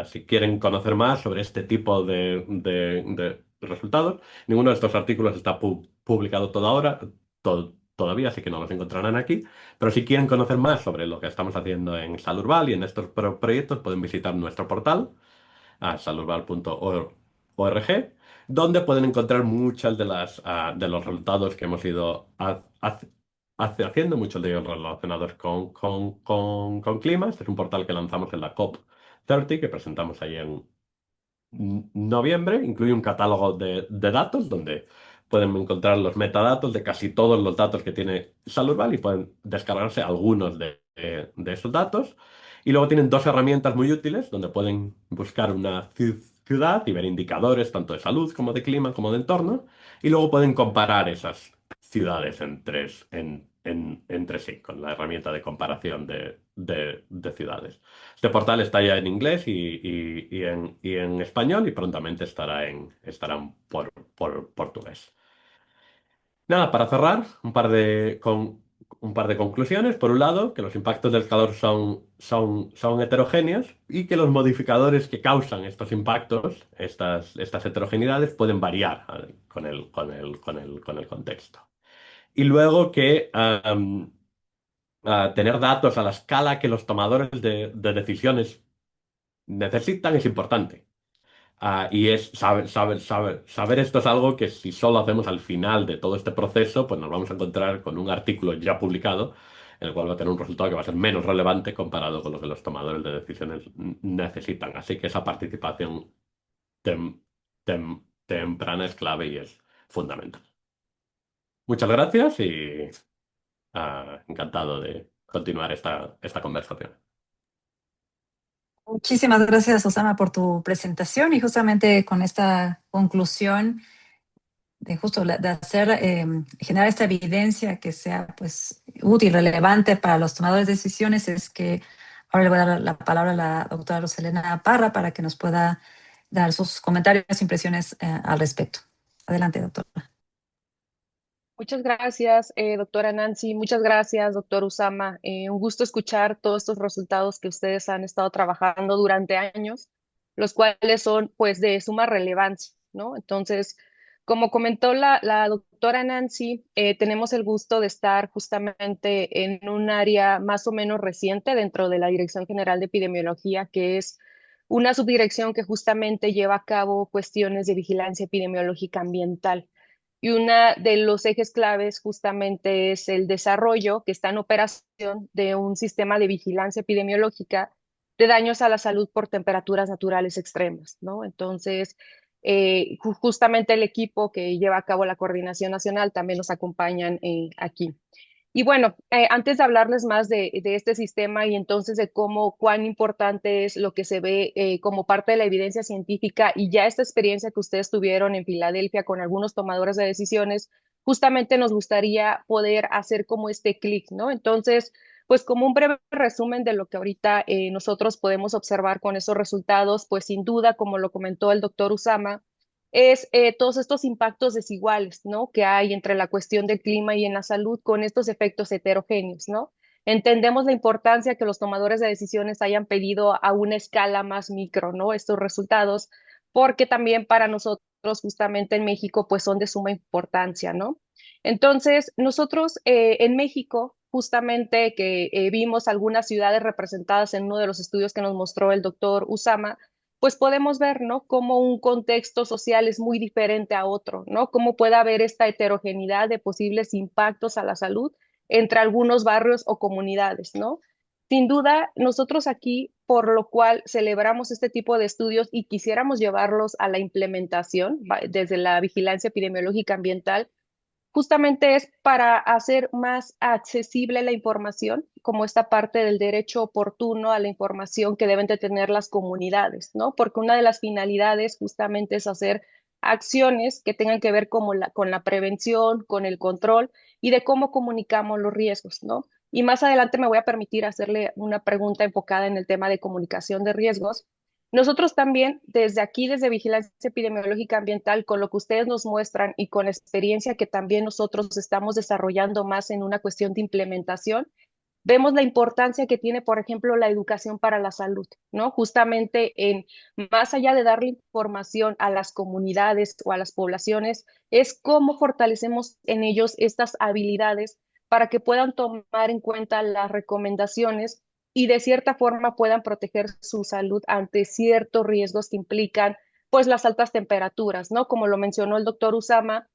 Speaker 2: si quieren conocer más sobre este tipo de resultados. Ninguno de estos artículos está publicado todavía, así que no los encontrarán aquí. Pero si quieren conocer más sobre lo que estamos haciendo en Salurbal y en estos proyectos, pueden visitar nuestro portal a salurbal.org, donde pueden encontrar muchas de los resultados que hemos ido haciendo, muchos de ellos relacionados con clima. Este es un portal que lanzamos en la COP30, que presentamos ahí en noviembre. Incluye un catálogo de datos donde pueden encontrar los metadatos de casi todos los datos que tiene Salurbal y pueden descargarse algunos de esos datos. Y luego tienen dos herramientas muy útiles donde pueden buscar una ciudad y ver indicadores tanto de salud como de clima como de entorno. Y luego pueden comparar esas ciudades entre sí con la herramienta de comparación de ciudades. Este portal está ya en inglés y en español y prontamente estará por portugués. Nada, para cerrar, un par de conclusiones. Por un lado, que los impactos del calor son heterogéneos y que los modificadores que causan estos impactos, estas heterogeneidades, pueden variar con el contexto. Y luego que tener datos a la escala que los tomadores de decisiones necesitan es importante. Y saber esto es algo que si solo hacemos al final de todo este proceso, pues nos vamos a encontrar con un artículo ya publicado en el cual va a tener un resultado que va a ser menos relevante comparado con lo que los tomadores de decisiones necesitan. Así que esa participación temprana es clave y es fundamental. Muchas gracias y encantado de continuar esta conversación.
Speaker 1: Muchísimas gracias, Osama, por tu presentación y justamente con esta conclusión de justo de hacer, generar esta evidencia que sea pues útil, relevante para los tomadores de decisiones, es que ahora le voy a dar la palabra a la doctora Roselena Parra para que nos pueda dar sus comentarios e impresiones al respecto. Adelante, doctora.
Speaker 3: Muchas gracias, doctora Nancy. Muchas gracias, doctor Usama. Un gusto escuchar todos estos resultados que ustedes han estado trabajando durante años, los cuales son pues de suma relevancia, ¿no? Entonces, como comentó la doctora Nancy, tenemos el gusto de estar justamente en un área más o menos reciente dentro de la Dirección General de Epidemiología, que es una subdirección que justamente lleva a cabo cuestiones de vigilancia epidemiológica ambiental. Y una de los ejes claves justamente es el desarrollo que está en operación de un sistema de vigilancia epidemiológica de daños a la salud por temperaturas naturales extremas, ¿no? Entonces, justamente el equipo que lleva a cabo la coordinación nacional también nos acompañan aquí. Y bueno, antes de hablarles más de este sistema y entonces de cuán importante es lo que se ve como parte de la evidencia científica y ya esta experiencia que ustedes tuvieron en Filadelfia con algunos tomadores de decisiones, justamente nos gustaría poder hacer como este clic, ¿no? Entonces, pues como un breve resumen de lo que ahorita nosotros podemos observar con esos resultados, pues sin duda, como lo comentó el doctor Usama, es todos estos impactos desiguales, ¿no? Que hay entre la cuestión del clima y en la salud con estos efectos heterogéneos, ¿no? Entendemos la importancia que los tomadores de decisiones hayan pedido a una escala más micro, ¿no? Estos resultados, porque también para nosotros, justamente en México, pues son de suma importancia, ¿no? Entonces, nosotros en México, justamente que vimos algunas ciudades representadas en uno de los estudios que nos mostró el doctor Usama, pues podemos ver, ¿no? Cómo un contexto social es muy diferente a otro, ¿no? Cómo puede haber esta heterogeneidad de posibles impactos a la salud entre algunos barrios o comunidades, ¿no? Sin duda, nosotros aquí, por lo cual celebramos este tipo de estudios y quisiéramos llevarlos a la implementación desde la vigilancia epidemiológica ambiental, justamente es para hacer más accesible la información, como esta parte del derecho oportuno a la información que deben de tener las comunidades, ¿no? Porque una de las finalidades justamente es hacer acciones que tengan que ver con la prevención, con el control y de cómo comunicamos los riesgos, ¿no? Y más adelante me voy a permitir hacerle una pregunta enfocada en el tema de comunicación de riesgos. Nosotros también, desde aquí, desde Vigilancia Epidemiológica Ambiental, con lo que ustedes nos muestran y con la experiencia que también nosotros estamos desarrollando más en una cuestión de implementación, vemos la importancia que tiene, por ejemplo, la educación para la salud, ¿no? Justamente en, más allá de darle información a las comunidades o a las poblaciones, es cómo fortalecemos en ellos estas habilidades para que puedan tomar en cuenta las recomendaciones y de cierta forma puedan proteger su salud ante ciertos riesgos que implican pues las altas temperaturas, ¿no? Como lo mencionó el doctor Usama,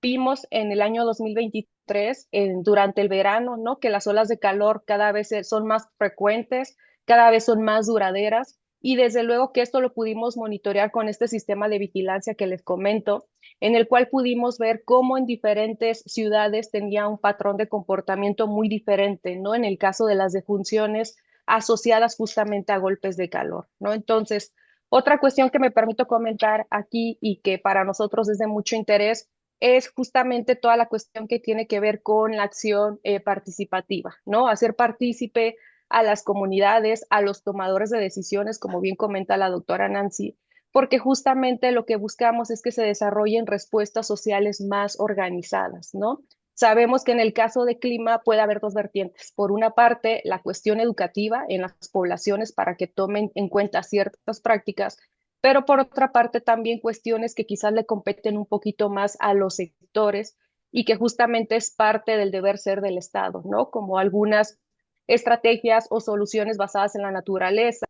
Speaker 3: vimos en el año 2023, durante el verano, ¿no? Que las olas de calor cada vez son más frecuentes, cada vez son más duraderas y desde luego que esto lo pudimos monitorear con este sistema de vigilancia que les comento, en el cual pudimos ver cómo en diferentes ciudades tenía un patrón de comportamiento muy diferente, ¿no? En el caso de las defunciones asociadas justamente a golpes de calor, ¿no? Entonces, otra cuestión que me permito comentar aquí y que para nosotros es de mucho interés es justamente toda la cuestión que tiene que ver con la acción participativa, ¿no? Hacer partícipe a las comunidades, a los tomadores de decisiones, como bien comenta la doctora Nancy, porque justamente lo que buscamos es que se desarrollen respuestas sociales más organizadas, ¿no? Sabemos que en el caso de clima puede haber dos vertientes. Por una parte, la cuestión educativa en las poblaciones para que tomen en cuenta ciertas prácticas, pero por otra parte también cuestiones que quizás le competen un poquito más a los sectores y que justamente es parte del deber ser del Estado, ¿no? Como algunas estrategias o soluciones basadas en la naturaleza,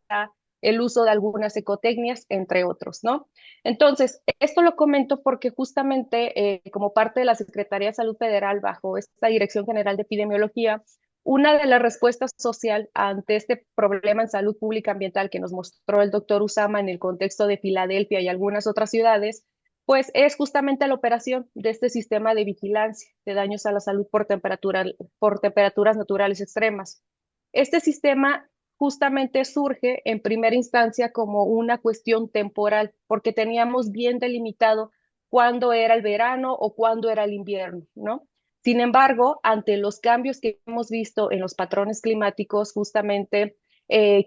Speaker 3: el uso de algunas ecotecnias, entre otros, ¿no? Entonces, esto lo comento porque justamente como parte de la Secretaría de Salud Federal, bajo esta Dirección General de Epidemiología, una de las respuestas social ante este problema en salud pública ambiental que nos mostró el doctor Usama en el contexto de Filadelfia y algunas otras ciudades, pues es justamente la operación de este sistema de vigilancia de daños a la salud por temperaturas naturales extremas. Este sistema justamente surge en primera instancia como una cuestión temporal, porque teníamos bien delimitado cuándo era el verano o cuándo era el invierno, ¿no? Sin embargo, ante los cambios que hemos visto en los patrones climáticos, justamente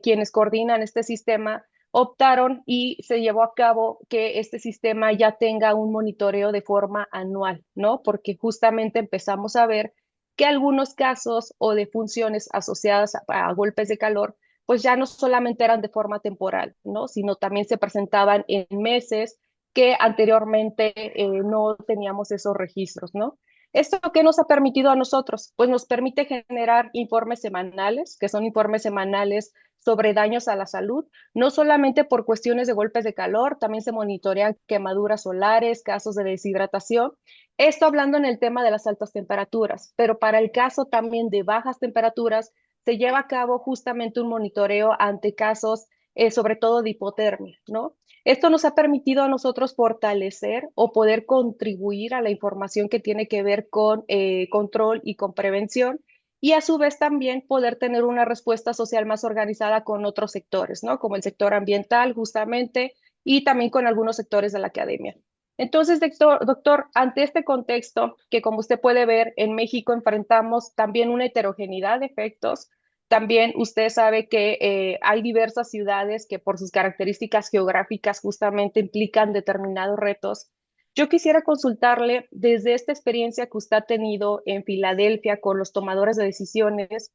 Speaker 3: quienes coordinan este sistema optaron y se llevó a cabo que este sistema ya tenga un monitoreo de forma anual, ¿no? Porque justamente empezamos a ver que algunos casos o defunciones asociadas a golpes de calor, pues ya no solamente eran de forma temporal, ¿no? Sino también se presentaban en meses que anteriormente no teníamos esos registros, ¿no? ¿Esto qué nos ha permitido a nosotros? Pues nos permite generar informes semanales, que son informes semanales sobre daños a la salud, no solamente por cuestiones de golpes de calor, también se monitorean quemaduras solares, casos de deshidratación. Esto hablando en el tema de las altas temperaturas, pero para el caso también de bajas temperaturas, se lleva a cabo justamente un monitoreo ante casos, sobre todo de hipotermia, ¿no? Esto nos ha permitido a nosotros fortalecer o poder contribuir a la información que tiene que ver con control y con prevención y a su vez también poder tener una respuesta social más organizada con otros sectores, ¿no? Como el sector ambiental justamente y también con algunos sectores de la academia. Entonces, doctor, ante este contexto, que como usted puede ver, en México enfrentamos también una heterogeneidad de efectos, también usted sabe que hay diversas ciudades que por sus características geográficas justamente implican determinados retos. Yo quisiera consultarle desde esta experiencia que usted ha tenido en Filadelfia con los tomadores de decisiones,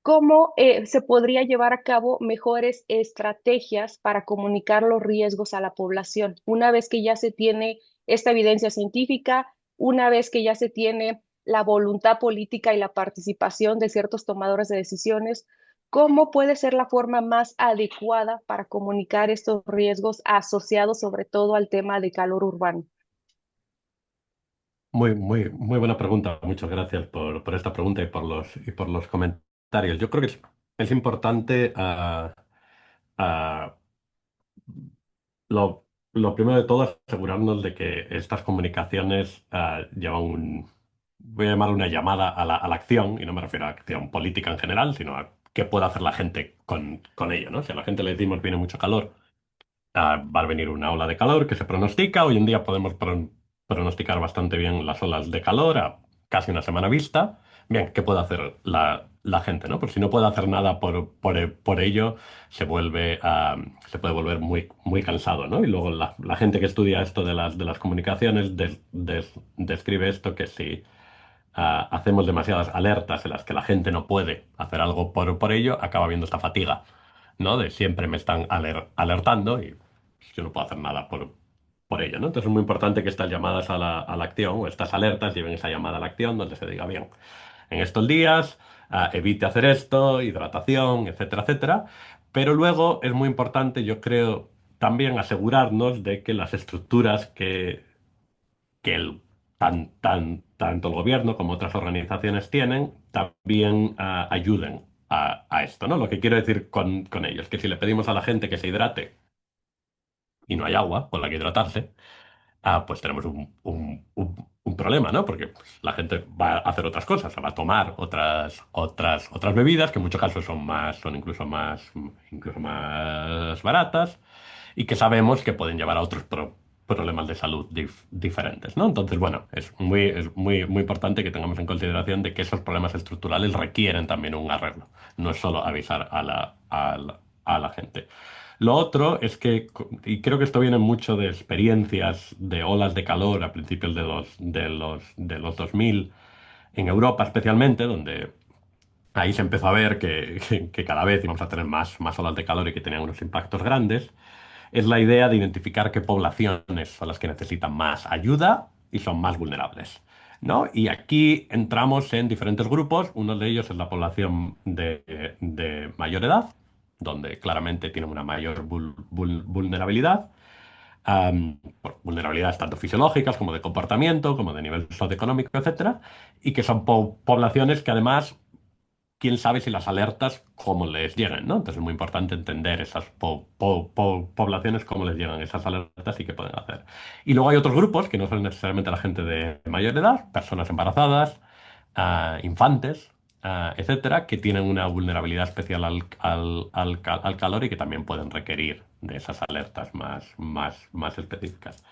Speaker 3: ¿cómo se podría llevar a cabo mejores estrategias para comunicar los riesgos a la población una vez que ya se tiene esta evidencia científica, una vez que ya se tiene la voluntad política y la participación de ciertos tomadores de decisiones? ¿Cómo puede ser la forma más adecuada para comunicar estos riesgos asociados sobre todo al tema de calor urbano?
Speaker 2: Muy buena pregunta. Muchas gracias por esta pregunta y por los comentarios. Yo creo que es importante ah, lo primero de todo es asegurarnos de que estas comunicaciones llevan voy a llamar una llamada a la acción, y no me refiero a acción política en general, sino a qué puede hacer la gente con ello, ¿no? Si a la gente le decimos viene mucho calor, va a venir una ola de calor que se pronostica. Hoy en día podemos pronosticar bastante bien las olas de calor a casi una semana vista. Bien, ¿qué puede hacer la gente, ¿no? Pues si no puede hacer nada por ello, se puede volver muy cansado, ¿no? Y luego la gente que estudia esto de las comunicaciones describe esto que si hacemos demasiadas alertas en las que la gente no puede hacer algo por ello, acaba habiendo esta fatiga, ¿no? De siempre me están alertando y yo no puedo hacer nada por ello, ¿no? Entonces es muy importante que estas llamadas a la acción o estas alertas lleven esa llamada a la acción donde se diga, bien, en estos días, evite hacer esto, hidratación, etcétera, etcétera. Pero luego es muy importante, yo creo, también asegurarnos de que las estructuras que tanto el gobierno como otras organizaciones tienen, también ayuden a esto, ¿no? Lo que quiero decir con ello es que si le pedimos a la gente que se hidrate y no hay agua con la que hidratarse, pues tenemos un problema, ¿no? Porque pues, la gente va a hacer otras cosas, va a tomar otras bebidas que en muchos casos son incluso más baratas y que sabemos que pueden llevar a otros problemas de salud diferentes, ¿no? Entonces, bueno, es muy importante que tengamos en consideración de que esos problemas estructurales requieren también un arreglo. No es solo avisar a la gente. Lo otro es que, y creo que esto viene mucho de experiencias de olas de calor a principios de los 2000, en Europa especialmente, donde ahí se empezó a ver que cada vez íbamos a tener más olas de calor y que tenían unos impactos grandes, es la idea de identificar qué poblaciones son las que necesitan más ayuda y son más vulnerables, ¿no? Y aquí entramos en diferentes grupos. Uno de ellos es la población de mayor edad, donde claramente tienen una mayor vulnerabilidad. Por vulnerabilidades tanto fisiológicas como de comportamiento, como de nivel socioeconómico, etcétera, y que son poblaciones que además quién sabe si las alertas cómo les llegan, ¿no? Entonces es muy importante entender esas poblaciones, cómo les llegan esas alertas y qué pueden hacer. Y luego hay otros grupos que no son necesariamente la gente de mayor edad, personas embarazadas, infantes, etcétera, que tienen una vulnerabilidad especial al calor y que también pueden requerir de esas alertas más específicas.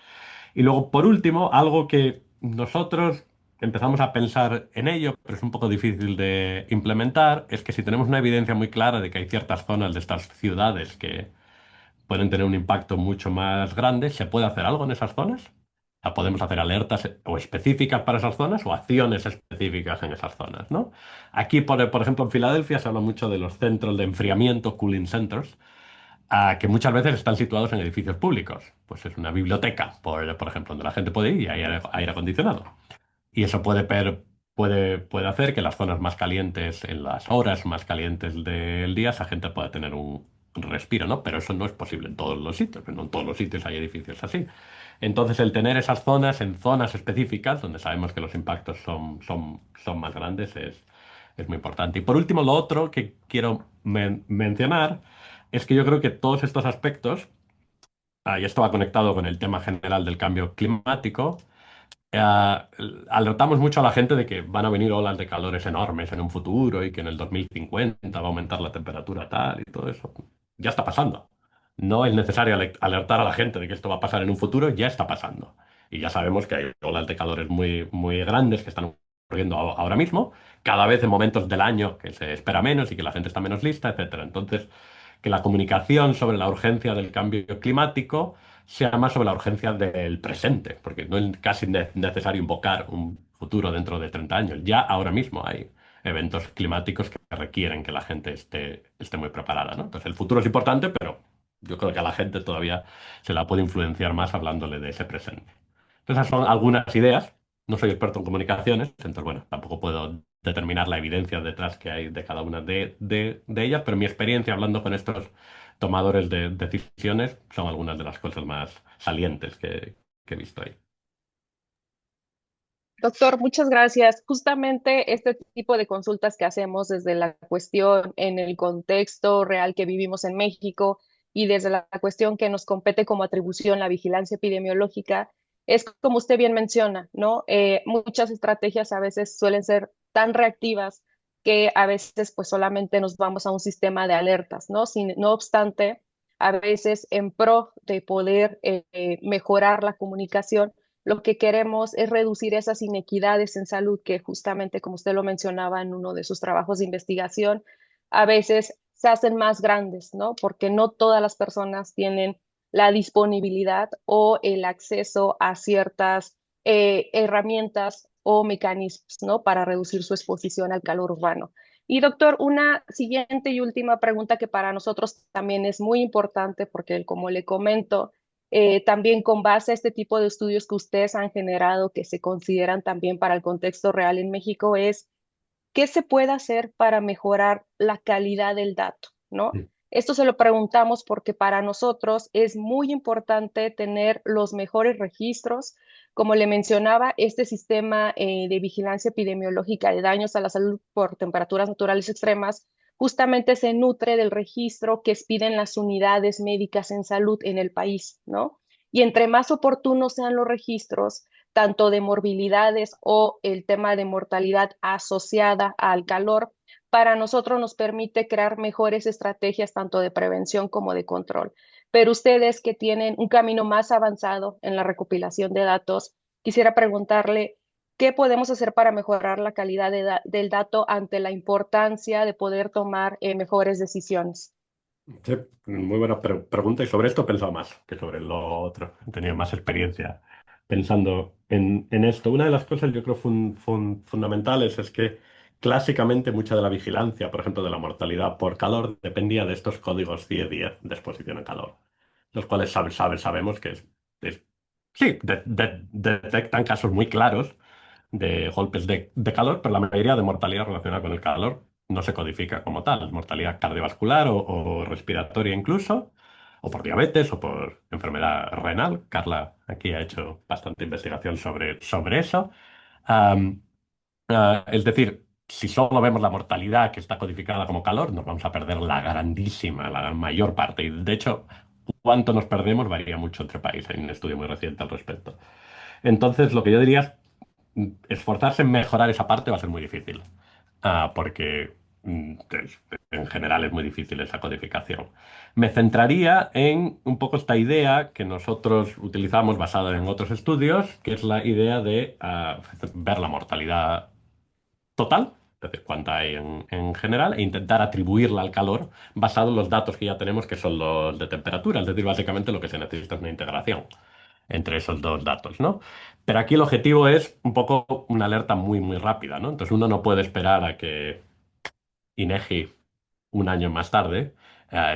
Speaker 2: Y luego, por último, algo que nosotros empezamos a pensar en ello, pero es un poco difícil de implementar, es que si tenemos una evidencia muy clara de que hay ciertas zonas de estas ciudades que pueden tener un impacto mucho más grande, ¿se puede hacer algo en esas zonas? O sea, podemos hacer alertas o específicas para esas zonas o acciones específicas en esas zonas, ¿no? Aquí, por ejemplo, en Filadelfia se habla mucho de los centros de enfriamiento, cooling centers, que muchas veces están situados en edificios públicos. Pues es una biblioteca, por ejemplo, donde la gente puede ir y hay aire acondicionado. Y eso puede hacer que las zonas más calientes, en las horas más calientes del día, esa gente pueda tener un respiro, ¿no? Pero eso no es posible en todos los sitios, no en todos los sitios hay edificios así. Entonces, el tener esas zonas en zonas específicas, donde sabemos que los impactos son más grandes, es muy importante. Y por último, lo otro que quiero mencionar es que yo creo que todos estos aspectos, y esto va conectado con el tema general del cambio climático, eh, alertamos mucho a la gente de que van a venir olas de calores enormes en un futuro y que en el 2050 va a aumentar la temperatura tal y todo eso. Ya está pasando. No es necesario alertar a la gente de que esto va a pasar en un futuro, ya está pasando. Y ya sabemos que hay olas de calores muy, muy grandes que están ocurriendo ahora mismo, cada vez en momentos del año que se espera menos y que la gente está menos lista, etcétera. Entonces, que la comunicación sobre la urgencia del cambio climático sea más sobre la urgencia del presente, porque no es casi necesario invocar un futuro dentro de 30 años. Ya ahora mismo hay eventos climáticos que requieren que la gente esté muy preparada, ¿no? Entonces el futuro es importante, pero yo creo que a la gente todavía se la puede influenciar más hablándole de ese presente. Entonces, esas son algunas ideas. No soy experto en comunicaciones, entonces, bueno, tampoco puedo determinar la evidencia detrás que hay de cada una de ellas, pero mi experiencia hablando con estos tomadores de decisiones son algunas de las cosas más salientes que he visto ahí.
Speaker 3: Doctor, muchas gracias. Justamente este tipo de consultas que hacemos desde la cuestión en el contexto real que vivimos en México y desde la cuestión que nos compete como atribución la vigilancia epidemiológica, es como usted bien menciona, ¿no? Muchas estrategias a veces suelen ser tan reactivas que a veces pues solamente nos vamos a un sistema de alertas, ¿no? No obstante, a veces en pro de poder mejorar la comunicación, lo que queremos es reducir esas inequidades en salud que justamente, como usted lo mencionaba en uno de sus trabajos de investigación, a veces se hacen más grandes, ¿no? Porque no todas las personas tienen la disponibilidad o el acceso a ciertas herramientas o mecanismos, ¿no? Para reducir su exposición al calor urbano. Y doctor, una siguiente y última pregunta que para nosotros también es muy importante porque, como le comento, también con base a este tipo de estudios que ustedes han generado, que se consideran también para el contexto real en México, es ¿qué se puede hacer para mejorar la calidad del dato, ¿no? Esto se lo preguntamos porque para nosotros es muy importante tener los mejores registros. Como le mencionaba, este sistema de vigilancia epidemiológica de daños a la salud por temperaturas naturales extremas justamente se nutre del registro que expiden las unidades médicas en salud en el país, ¿no? Y entre más oportunos sean los registros, tanto de morbilidades o el tema de mortalidad asociada al calor, para nosotros nos permite crear mejores estrategias tanto de prevención como de control. Pero ustedes que tienen un camino más avanzado en la recopilación de datos, quisiera preguntarle, ¿qué podemos hacer para mejorar la calidad del dato ante la importancia de poder tomar mejores decisiones?
Speaker 2: Sí, muy buena pregunta y sobre esto he pensado más que sobre lo otro. He tenido más experiencia pensando en esto. Una de las cosas yo creo fundamentales es que clásicamente mucha de la vigilancia, por ejemplo, de la mortalidad por calor, dependía de estos códigos 1010 de exposición a calor, los cuales sabemos que sí, detectan casos muy claros de golpes de calor, pero la mayoría de mortalidad relacionada con el calor no se codifica como tal. Mortalidad cardiovascular o respiratoria incluso, o por diabetes o por enfermedad renal. Carla aquí ha hecho bastante investigación sobre eso. Am, es decir, si solo vemos la mortalidad que está codificada como calor, nos vamos a perder la grandísima, la mayor parte. Y de hecho, cuánto nos perdemos varía mucho entre países. Hay un estudio muy reciente al respecto. Entonces, lo que yo diría es esforzarse en mejorar esa parte va a ser muy difícil. Porque en general es muy difícil esa codificación. Me centraría en un poco esta idea que nosotros utilizamos basada en otros estudios, que es la idea de ver la mortalidad total, es decir, cuánta hay en general, e intentar atribuirla al calor basado en los datos que ya tenemos, que son los de temperatura. Es decir, básicamente lo que se necesita es una integración entre esos dos datos, ¿no? Pero aquí el objetivo es un poco una alerta muy, muy rápida, ¿no? Entonces uno no puede esperar a que INEGI un año más tarde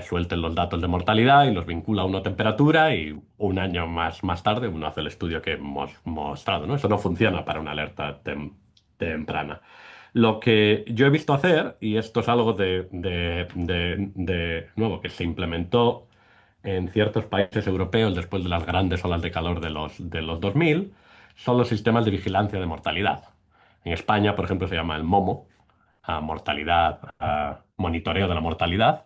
Speaker 2: suelten los datos de mortalidad y los vincula a una temperatura y un año más tarde uno hace el estudio que hemos mostrado, ¿no? Eso no funciona para una alerta temprana. Lo que yo he visto hacer, y esto es algo de nuevo que se implementó en ciertos países europeos después de las grandes olas de calor de los 2000, son los sistemas de vigilancia de mortalidad. En España, por ejemplo, se llama el MOMO, mortalidad, monitoreo de la mortalidad.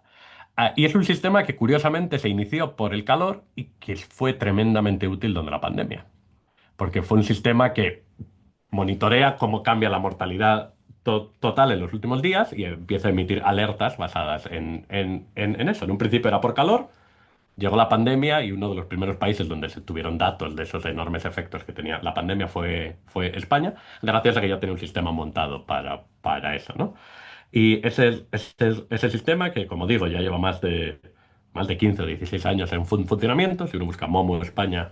Speaker 2: Y es un sistema que curiosamente se inició por el calor y que fue tremendamente útil durante la pandemia, porque fue un sistema que monitorea cómo cambia la mortalidad total en los últimos días y empieza a emitir alertas basadas en eso. En un principio era por calor. Llegó la pandemia y uno de los primeros países donde se tuvieron datos de esos enormes efectos que tenía la pandemia fue España, gracias a que ya tenía un sistema montado para eso, ¿no? Y ese sistema que, como digo, ya lleva más de 15 o 16 años en funcionamiento, si uno busca Momo España,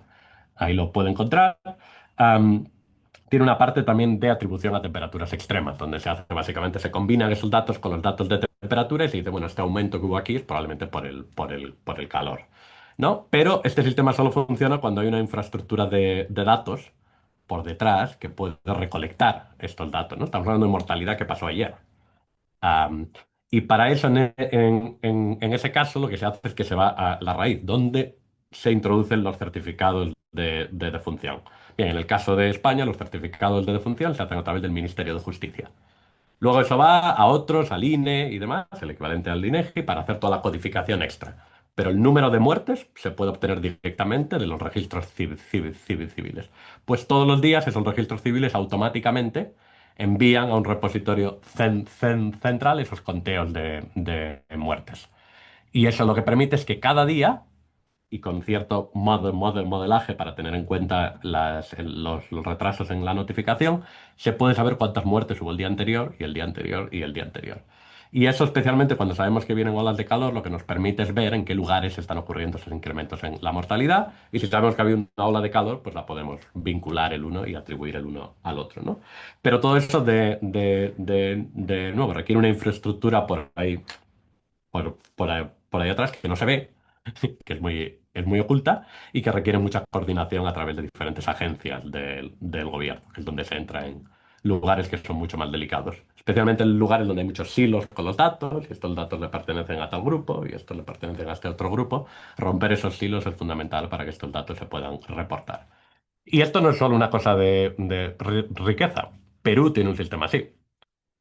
Speaker 2: ahí lo puede encontrar. Am, Tiene una parte también de atribución a temperaturas extremas, donde se hace básicamente, se combinan esos datos con los datos de temperatura y se dice, bueno, este aumento que hubo aquí es probablemente por el calor, ¿no? Pero este sistema solo funciona cuando hay una infraestructura de datos por detrás que puede recolectar estos datos, ¿no? Estamos hablando de mortalidad que pasó ayer. Am, y para eso, en ese caso, lo que se hace es que se va a la raíz, donde se introducen los certificados de defunción. Bien, en el caso de España, los certificados de defunción se hacen a través del Ministerio de Justicia. Luego eso va a otros, al INE y demás, el equivalente al INEGI, para hacer toda la codificación extra. Pero el número de muertes se puede obtener directamente de los registros civiles. Pues todos los días esos registros civiles automáticamente envían a un repositorio central esos conteos de muertes. Y eso lo que permite es que cada día y con cierto modelaje para tener en cuenta los retrasos en la notificación, se puede saber cuántas muertes hubo el día anterior y el día anterior y el día anterior. Y eso especialmente cuando sabemos que vienen olas de calor, lo que nos permite es ver en qué lugares están ocurriendo esos incrementos en la mortalidad. Y si sabemos que había una ola de calor, pues la podemos vincular el uno y atribuir el uno al otro, ¿no? Pero todo eso de nuevo requiere una infraestructura por ahí, por ahí atrás que no se ve, que es muy oculta y que requiere mucha coordinación a través de diferentes agencias del gobierno, que es donde se entra en lugares que son mucho más delicados, especialmente en lugares donde hay muchos silos con los datos, y estos datos le pertenecen a tal grupo y estos le pertenecen a este otro grupo. Romper esos silos es fundamental para que estos datos se puedan reportar. Y esto no es solo una cosa de riqueza. Perú tiene un sistema así.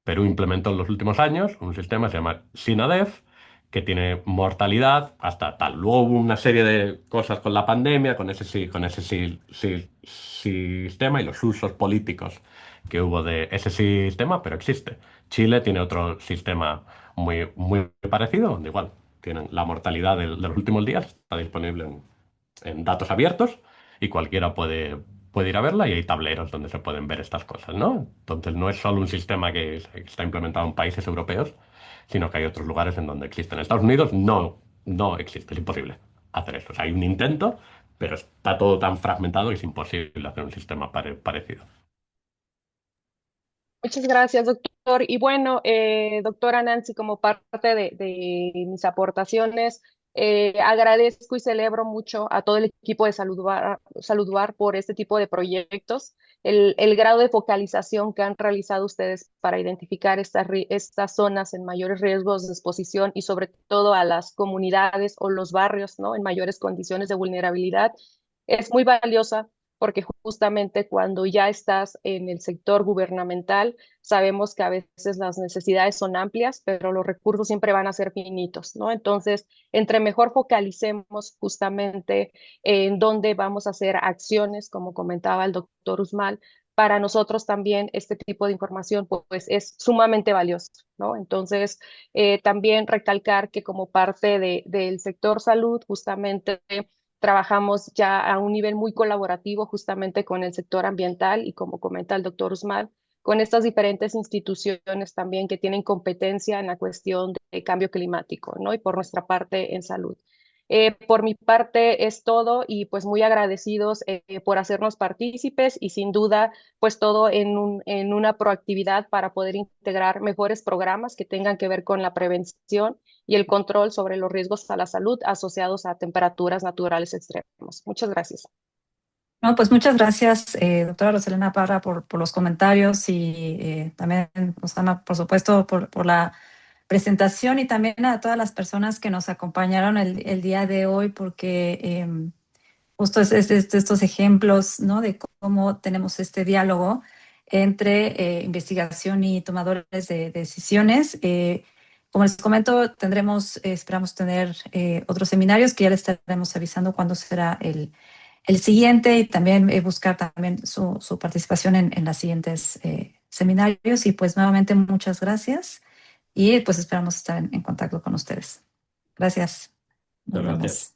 Speaker 2: Perú implementó en los últimos años un sistema que se llama SINADEF, que tiene mortalidad hasta tal. Luego hubo una serie de cosas con la pandemia, con ese sistema y los usos políticos que hubo de ese sistema, pero existe. Chile tiene otro sistema muy parecido, donde igual tienen la mortalidad de los últimos días, está disponible en datos abiertos y cualquiera puede ir a verla y hay tableros donde se pueden ver estas cosas, ¿no? Entonces no es solo un sistema que está implementado en países europeos, sino que hay otros lugares en donde existen. En Estados Unidos no existe, es imposible hacer esto. O sea, hay un intento, pero está todo tan fragmentado que es imposible hacer un sistema parecido.
Speaker 3: Muchas gracias, doctor. Y bueno, doctora Nancy, como parte de mis aportaciones, agradezco y celebro mucho a todo el equipo de Saludbar por este tipo de proyectos, el grado de focalización que han realizado ustedes para identificar estas zonas en mayores riesgos de exposición y sobre todo a las comunidades o los barrios, ¿no? En mayores condiciones de vulnerabilidad. Es muy valiosa porque justamente cuando ya estás en el sector gubernamental, sabemos que a veces las necesidades son amplias, pero los recursos siempre van a ser finitos, ¿no? Entonces, entre mejor focalicemos justamente en dónde vamos a hacer acciones, como comentaba el doctor Usmal, para nosotros también este tipo de información pues es sumamente valioso, ¿no? Entonces, también recalcar que como parte del sector salud, justamente trabajamos ya a un nivel muy colaborativo justamente con el sector ambiental y como comenta el doctor Usmal, con estas diferentes instituciones también que tienen competencia en la cuestión de cambio climático, ¿no? Y por nuestra parte en salud. Por mi parte es todo y pues muy agradecidos por hacernos partícipes y sin duda pues todo en una proactividad para poder integrar mejores programas que tengan que ver con la prevención y el control sobre los riesgos a la salud asociados a temperaturas naturales extremas. Muchas gracias.
Speaker 1: No, pues muchas gracias, doctora Roselena Parra, por los comentarios y también, Osama, por supuesto, por la presentación y también a todas las personas que nos acompañaron el día de hoy, porque justo es de estos ejemplos, ¿no? De cómo tenemos este diálogo entre investigación y tomadores de decisiones. Como les comento, esperamos tener otros seminarios que ya les estaremos avisando cuándo será el siguiente y también buscar también su participación en las siguientes seminarios. Y pues nuevamente muchas gracias y pues esperamos estar en contacto con ustedes. Gracias. Nos
Speaker 2: Muchas
Speaker 1: vemos.
Speaker 2: gracias.